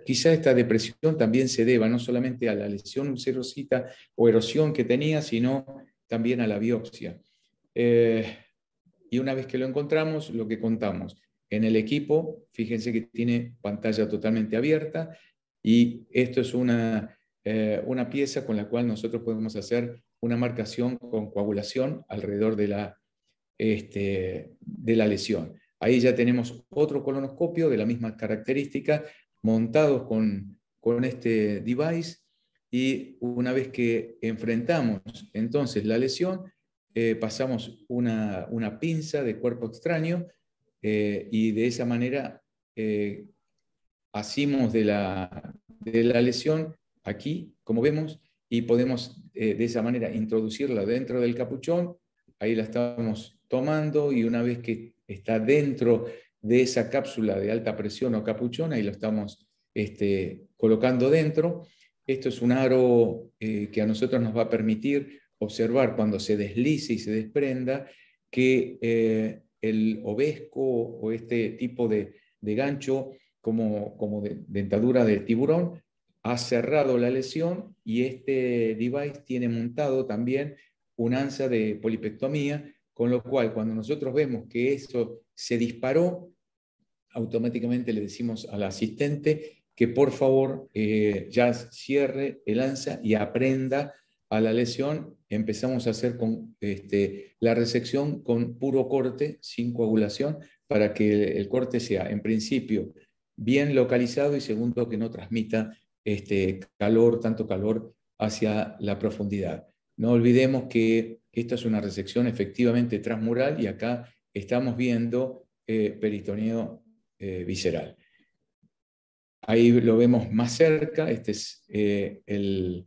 Quizá esta depresión también se deba no solamente a la lesión ulcerosita o erosión que tenía, sino también a la biopsia. Y una vez que lo encontramos, lo que contamos en el equipo, fíjense que tiene pantalla totalmente abierta, y esto es una pieza con la cual nosotros podemos hacer una marcación con coagulación alrededor de la lesión. Ahí ya tenemos otro colonoscopio de la misma característica, montados con este device, y una vez que enfrentamos entonces la lesión, pasamos una pinza de cuerpo extraño, y de esa manera asimos de la lesión aquí, como vemos, y podemos de esa manera introducirla dentro del capuchón. Ahí la estamos tomando, y una vez que está dentro de esa cápsula de alta presión o capuchón, ahí lo estamos colocando dentro. Esto es un aro que a nosotros nos va a permitir observar cuando se deslice y se desprenda que el ovesco o este tipo de gancho, como de dentadura de tiburón, ha cerrado la lesión, y este device tiene montado también un ansa de polipectomía, con lo cual cuando nosotros vemos que eso se disparó, automáticamente le decimos al asistente que por favor ya cierre el ansa y aprenda a la lesión. Empezamos a hacer la resección con puro corte, sin coagulación, para que el corte sea, en principio, bien localizado, y segundo, que no transmita tanto calor hacia la profundidad. No olvidemos que esta es una resección efectivamente transmural, y acá estamos viendo peritoneo visceral. Ahí lo vemos más cerca. Este es el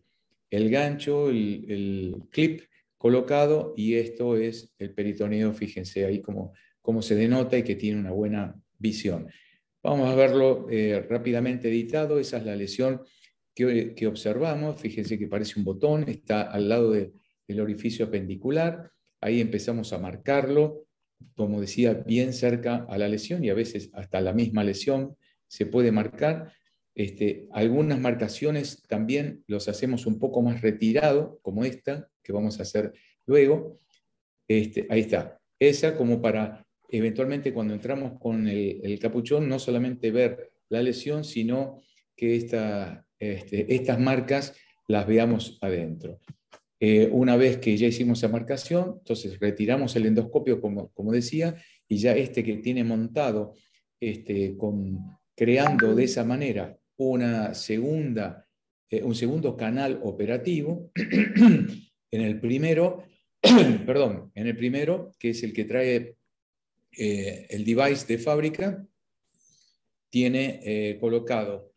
gancho, el clip colocado, y esto es el peritoneo. Fíjense ahí cómo se denota y que tiene una buena visión. Vamos a verlo rápidamente editado. Esa es la lesión que observamos. Fíjense que parece un botón, está al lado del orificio apendicular. Ahí empezamos a marcarlo, como decía, bien cerca a la lesión, y a veces hasta la misma lesión se puede marcar. Algunas marcaciones también los hacemos un poco más retirado, como esta, que vamos a hacer Luego, ahí está. Esa como para eventualmente cuando entramos con el capuchón, no solamente ver la lesión, sino que estas marcas las veamos adentro. Una vez que ya hicimos esa marcación, entonces retiramos el endoscopio, como decía, y ya que tiene montado, creando de esa manera un segundo canal operativo. En el primero, perdón, en el primero, que es el que trae el device de fábrica, tiene colocado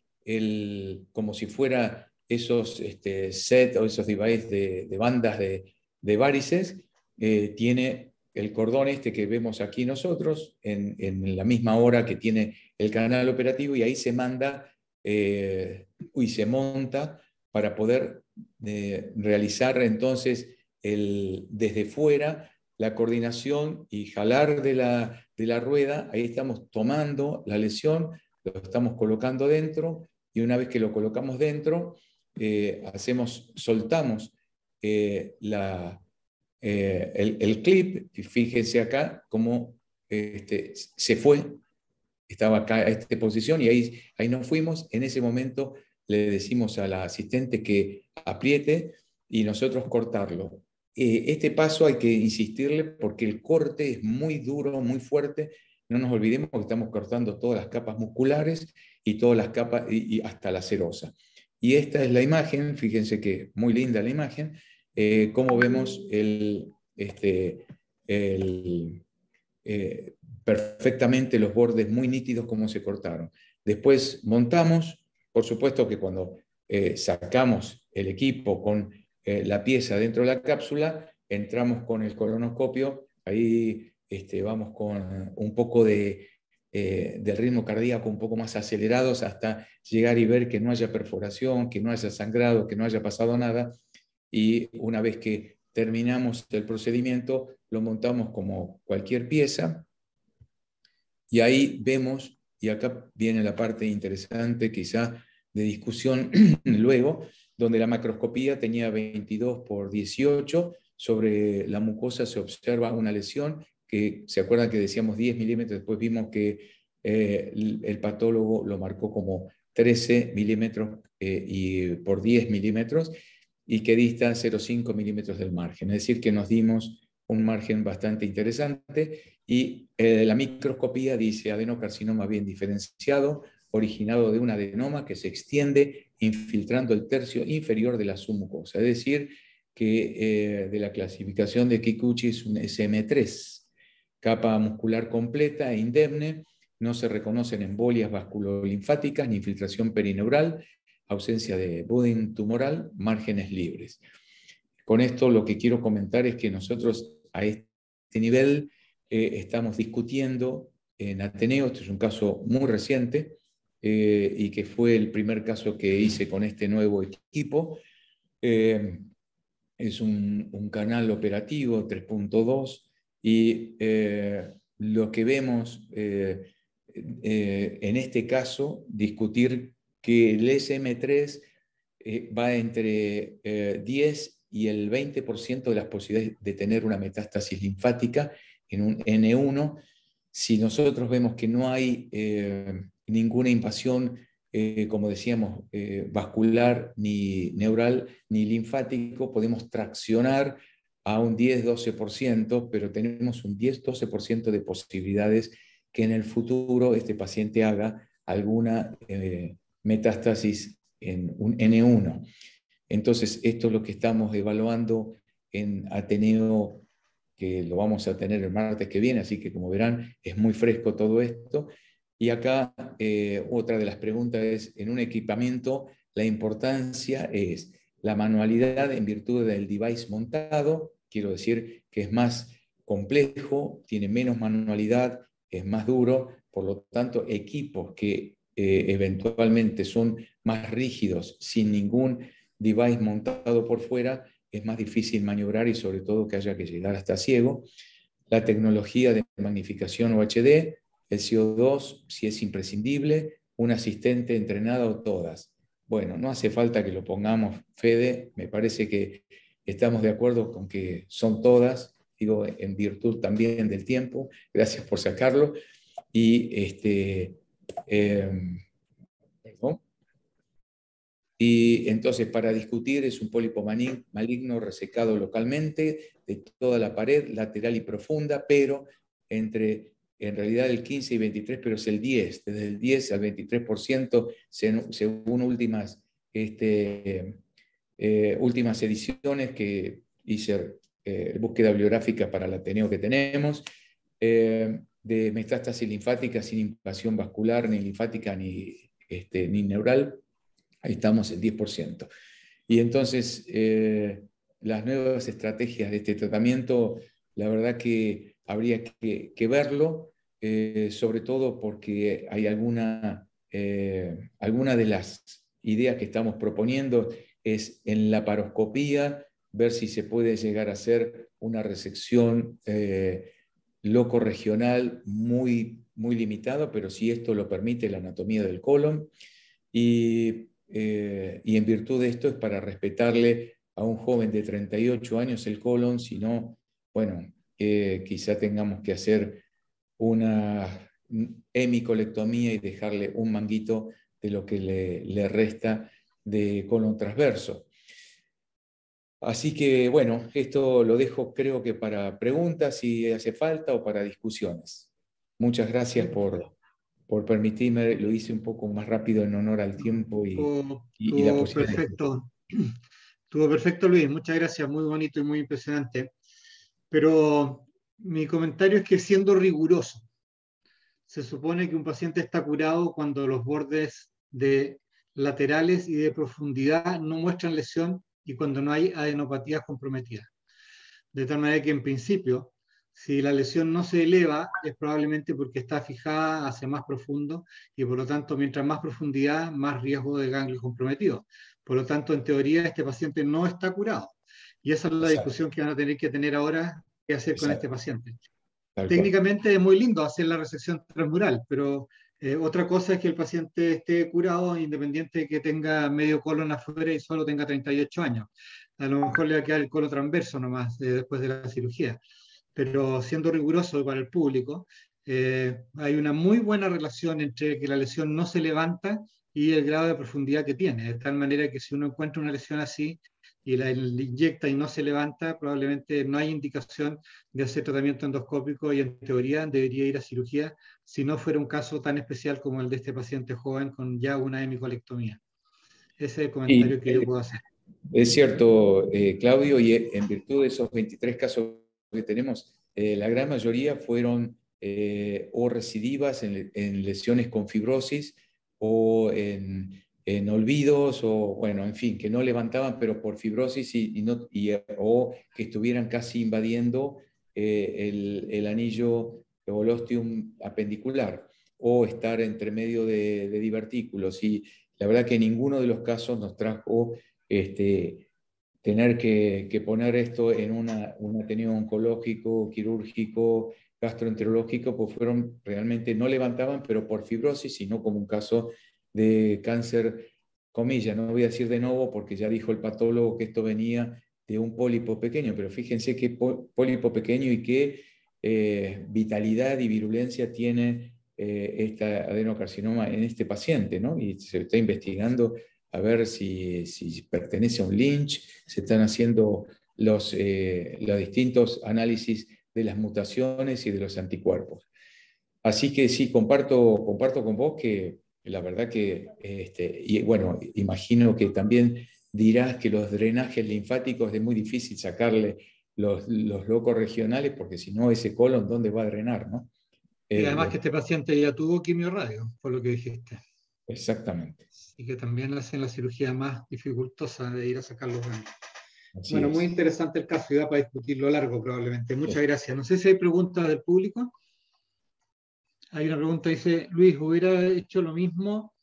como si fuera esos set o esos devices de bandas de varices, tiene el cordón que vemos aquí nosotros en la misma hora que tiene el canal operativo, y ahí se manda y se monta para poder realizar entonces desde fuera la coordinación y jalar de la rueda. Ahí estamos tomando la lesión, lo estamos colocando dentro, y una vez que lo colocamos dentro, soltamos el clip, y fíjense acá cómo se fue, estaba acá a esta posición, y ahí nos fuimos. En ese momento le decimos a la asistente que apriete y nosotros cortarlo. Este paso hay que insistirle porque el corte es muy duro, muy fuerte. No nos olvidemos que estamos cortando todas las capas musculares y todas las capas, y hasta la serosa. Y esta es la imagen, fíjense que muy linda la imagen, cómo vemos perfectamente los bordes muy nítidos como se cortaron. Después montamos, por supuesto que cuando sacamos el equipo con la pieza dentro de la cápsula, entramos con el colonoscopio, ahí vamos con un poco del ritmo cardíaco un poco más acelerados hasta llegar y ver que no haya perforación, que no haya sangrado, que no haya pasado nada, y una vez que terminamos el procedimiento, lo montamos como cualquier pieza, y ahí vemos, y acá viene la parte interesante quizá de discusión luego, donde la macroscopía tenía 22 por 18, sobre la mucosa se observa una lesión, que se acuerdan que decíamos 10 milímetros, después vimos que el patólogo lo marcó como 13 milímetros y por 10 milímetros, y que dista 0,5 milímetros del margen. Es decir, que nos dimos un margen bastante interesante, y la microscopía dice adenocarcinoma bien diferenciado, originado de un adenoma que se extiende infiltrando el tercio inferior de la submucosa. Es decir, que de la clasificación de Kikuchi es un SM3, capa muscular completa e indemne, no se reconocen embolias vasculolinfáticas ni infiltración perineural, ausencia de budding tumoral, márgenes libres. Con esto lo que quiero comentar es que nosotros a este nivel estamos discutiendo en Ateneo, este es un caso muy reciente, y que fue el primer caso que hice con este nuevo equipo. Es un canal operativo 3.2, y lo que vemos en este caso, discutir que el SM3 va entre 10 y el 20% de las posibilidades de tener una metástasis linfática en un N1. Si nosotros vemos que no hay ninguna invasión, como decíamos, vascular, ni neural, ni linfático, podemos traccionar a un 10-12%, pero tenemos un 10-12% de posibilidades que en el futuro este paciente haga alguna metástasis en un N1. Entonces, esto es lo que estamos evaluando en Ateneo, que lo vamos a tener el martes que viene, así que como verán, es muy fresco todo esto. Y acá otra de las preguntas es, en un equipamiento, la importancia es la manualidad en virtud del device montado, quiero decir que es más complejo, tiene menos manualidad, es más duro, por lo tanto, equipos que eventualmente son más rígidos, sin ningún device montado por fuera, es más difícil maniobrar, y sobre todo que haya que llegar hasta ciego. La tecnología de magnificación UHD, el CO2, si es imprescindible, un asistente entrenado o todas. Bueno, no hace falta que lo pongamos, Fede, me parece que estamos de acuerdo con que son todas, digo, en virtud también del tiempo. Gracias por sacarlo. Y perdón. Y entonces, para discutir, es un pólipo maligno resecado localmente de toda la pared lateral y profunda, pero en realidad el 15 y 23, pero es el 10, desde el 10 al 23%, según últimas ediciones que hice, búsqueda bibliográfica para el Ateneo que tenemos, de metástasis linfática sin invasión vascular, ni linfática, ni neural. Ahí estamos el 10%. Y entonces, las nuevas estrategias de este tratamiento, la verdad que habría que verlo, sobre todo porque hay alguna de las ideas que estamos proponiendo es en la laparoscopía, ver si se puede llegar a hacer una resección locorregional muy, muy limitada, pero si esto lo permite la anatomía del colon. Y en virtud de esto es para respetarle a un joven de 38 años el colon, si no, bueno, quizá tengamos que hacer una hemicolectomía y dejarle un manguito de lo que le resta de colon transverso. Así que, bueno, esto lo dejo creo que para preguntas si hace falta o para discusiones. Muchas gracias por permitirme, lo hice un poco más rápido en honor al tiempo y la Estuvo posibilidad. perfecto. Estuvo perfecto, Luis. Muchas gracias. Muy bonito y muy impresionante. Pero mi comentario es que siendo riguroso, se supone que un paciente está curado cuando los bordes de laterales y de profundidad no muestran lesión y cuando no hay adenopatías comprometidas. De tal manera que en principio, si la lesión no se eleva, es probablemente porque está fijada hacia más profundo y por lo tanto, mientras más profundidad, más riesgo de ganglio comprometido. Por lo tanto, en teoría, este paciente no está curado. Y esa es la discusión que van a tener que tener ahora, qué hacer con este paciente. Técnicamente es muy lindo hacer la resección transmural, pero otra cosa es que el paciente esté curado independiente de que tenga medio colon afuera y solo tenga 38 años. A lo mejor le va a quedar el colon transverso nomás después de la cirugía. Pero siendo riguroso para el público, hay una muy buena relación entre que la lesión no se levanta y el grado de profundidad que tiene. De tal manera que si uno encuentra una lesión así y la inyecta y no se levanta, probablemente no hay indicación de hacer tratamiento endoscópico y en teoría debería ir a cirugía si no fuera un caso tan especial como el de este paciente joven con ya una hemicolectomía. Ese es el comentario que yo puedo hacer. Es cierto, Claudio, y en virtud de esos 23 casos que tenemos, la gran mayoría fueron o recidivas en lesiones con fibrosis o en olvidos, o bueno, en fin, que no levantaban, pero por fibrosis o que estuvieran casi invadiendo el anillo o el ostium apendicular, o estar entre medio de divertículos. Y la verdad que ninguno de los casos nos trajo tener que poner esto en un ateneo oncológico, quirúrgico, gastroenterológico, pues fueron realmente, no levantaban, pero por fibrosis, sino como un caso de cáncer, comillas, no voy a decir de nuevo porque ya dijo el patólogo que esto venía de un pólipo pequeño, pero fíjense qué pólipo pequeño y qué vitalidad y virulencia tiene esta adenocarcinoma en este paciente, ¿no? Y se está investigando a ver si pertenece a un Lynch, se están haciendo los distintos análisis de las mutaciones y de los anticuerpos. Así que sí, comparto con vos que la verdad que, y bueno, imagino que también dirás que los drenajes linfáticos es muy difícil sacarle los locos regionales, porque si no, ese colon, ¿dónde va a drenar, no? Y además que este paciente ya tuvo quimioradio, por lo que dijiste. Exactamente. Y que también hacen la cirugía más dificultosa de ir a sacar los ganglios. Bueno, muy interesante el caso y da para discutirlo largo probablemente. Muchas gracias. No sé si hay preguntas del público. Hay una pregunta, dice, Luis, ¿hubiera hecho lo mismo,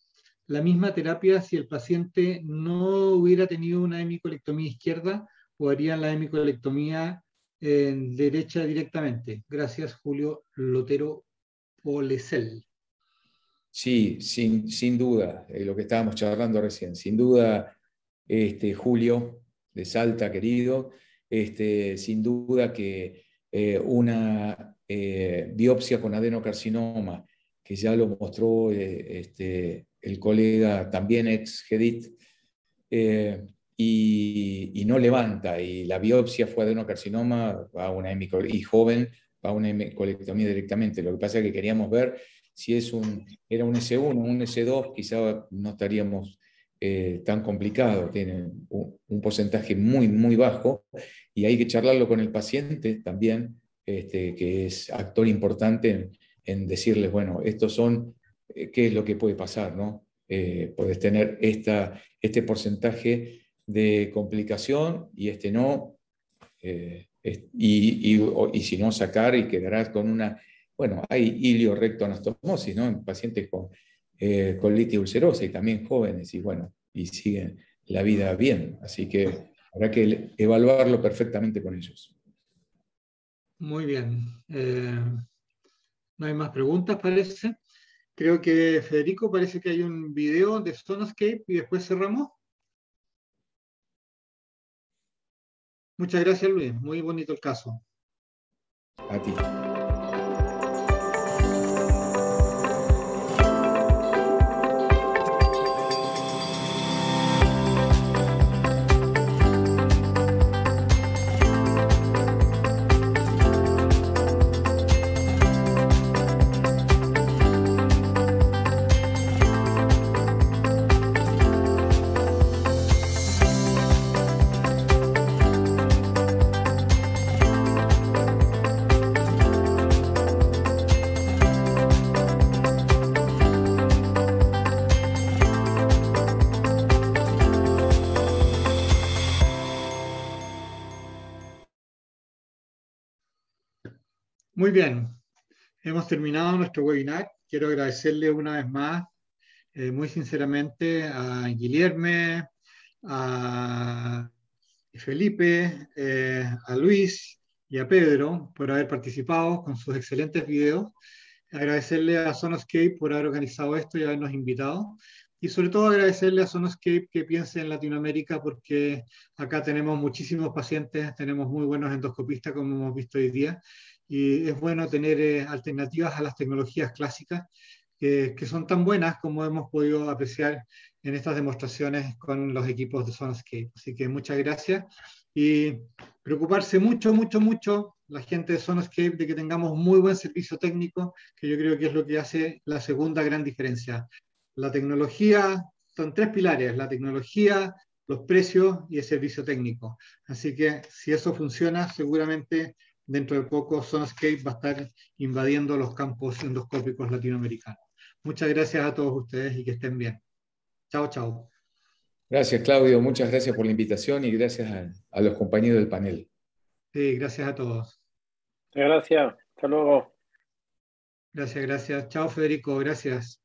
la misma terapia si el paciente no hubiera tenido una hemicolectomía izquierda o harían la hemicolectomía derecha directamente? Gracias, Julio Lotero Polesel. Sí, sin duda, lo que estábamos charlando recién, sin duda, Julio, Salta, querido. Sin duda que una biopsia con adenocarcinoma, que ya lo mostró el colega también ex GEDIT, y no levanta, y la biopsia fue adenocarcinoma, va a una y joven, va a una hemicolectomía directamente. Lo que pasa es que queríamos ver si era un S1 o un S2, quizá no estaríamos tan complicado. Tiene un porcentaje muy, muy bajo, y hay que charlarlo con el paciente también, que es actor importante en decirles, bueno, estos son, qué es lo que puede pasar, ¿no? Puedes tener este porcentaje de complicación y no, y si no, sacar y quedarás con una, bueno, hay ilio-rectoanastomosis, ¿no? En pacientes con colitis ulcerosa y también jóvenes, y bueno, y siguen la vida bien, así que habrá que evaluarlo perfectamente con ellos. Muy bien. No hay más preguntas, parece. Creo que Federico, parece que hay un video de Sonoscape y después cerramos. Muchas gracias, Luis. Muy bonito el caso. A ti. Muy bien. Hemos terminado nuestro webinar. Quiero agradecerle una vez más, muy sinceramente, a Guilherme, a Felipe, a Luis y a Pedro por haber participado con sus excelentes videos. Agradecerle a Sonoscape por haber organizado esto y habernos invitado. Y sobre todo agradecerle a Sonoscape que piense en Latinoamérica, porque acá tenemos muchísimos pacientes, tenemos muy buenos endoscopistas, como hemos visto hoy día, y es bueno tener alternativas a las tecnologías clásicas que son tan buenas como hemos podido apreciar en estas demostraciones con los equipos de Sonoscape. Así que muchas gracias y preocuparse mucho, mucho, mucho la gente de Sonoscape de que tengamos muy buen servicio técnico, que yo creo que es lo que hace la segunda gran diferencia. La tecnología, son tres pilares: la tecnología, los precios y el servicio técnico. Así que si eso funciona, seguramente dentro de poco Sonoscape va a estar invadiendo los campos endoscópicos latinoamericanos. Muchas gracias a todos ustedes y que estén bien. Chao, chao. Gracias, Claudio. Muchas gracias por la invitación y gracias a los compañeros del panel. Sí, gracias a todos. Gracias. Hasta luego. Gracias, gracias. Chao, Federico. Gracias.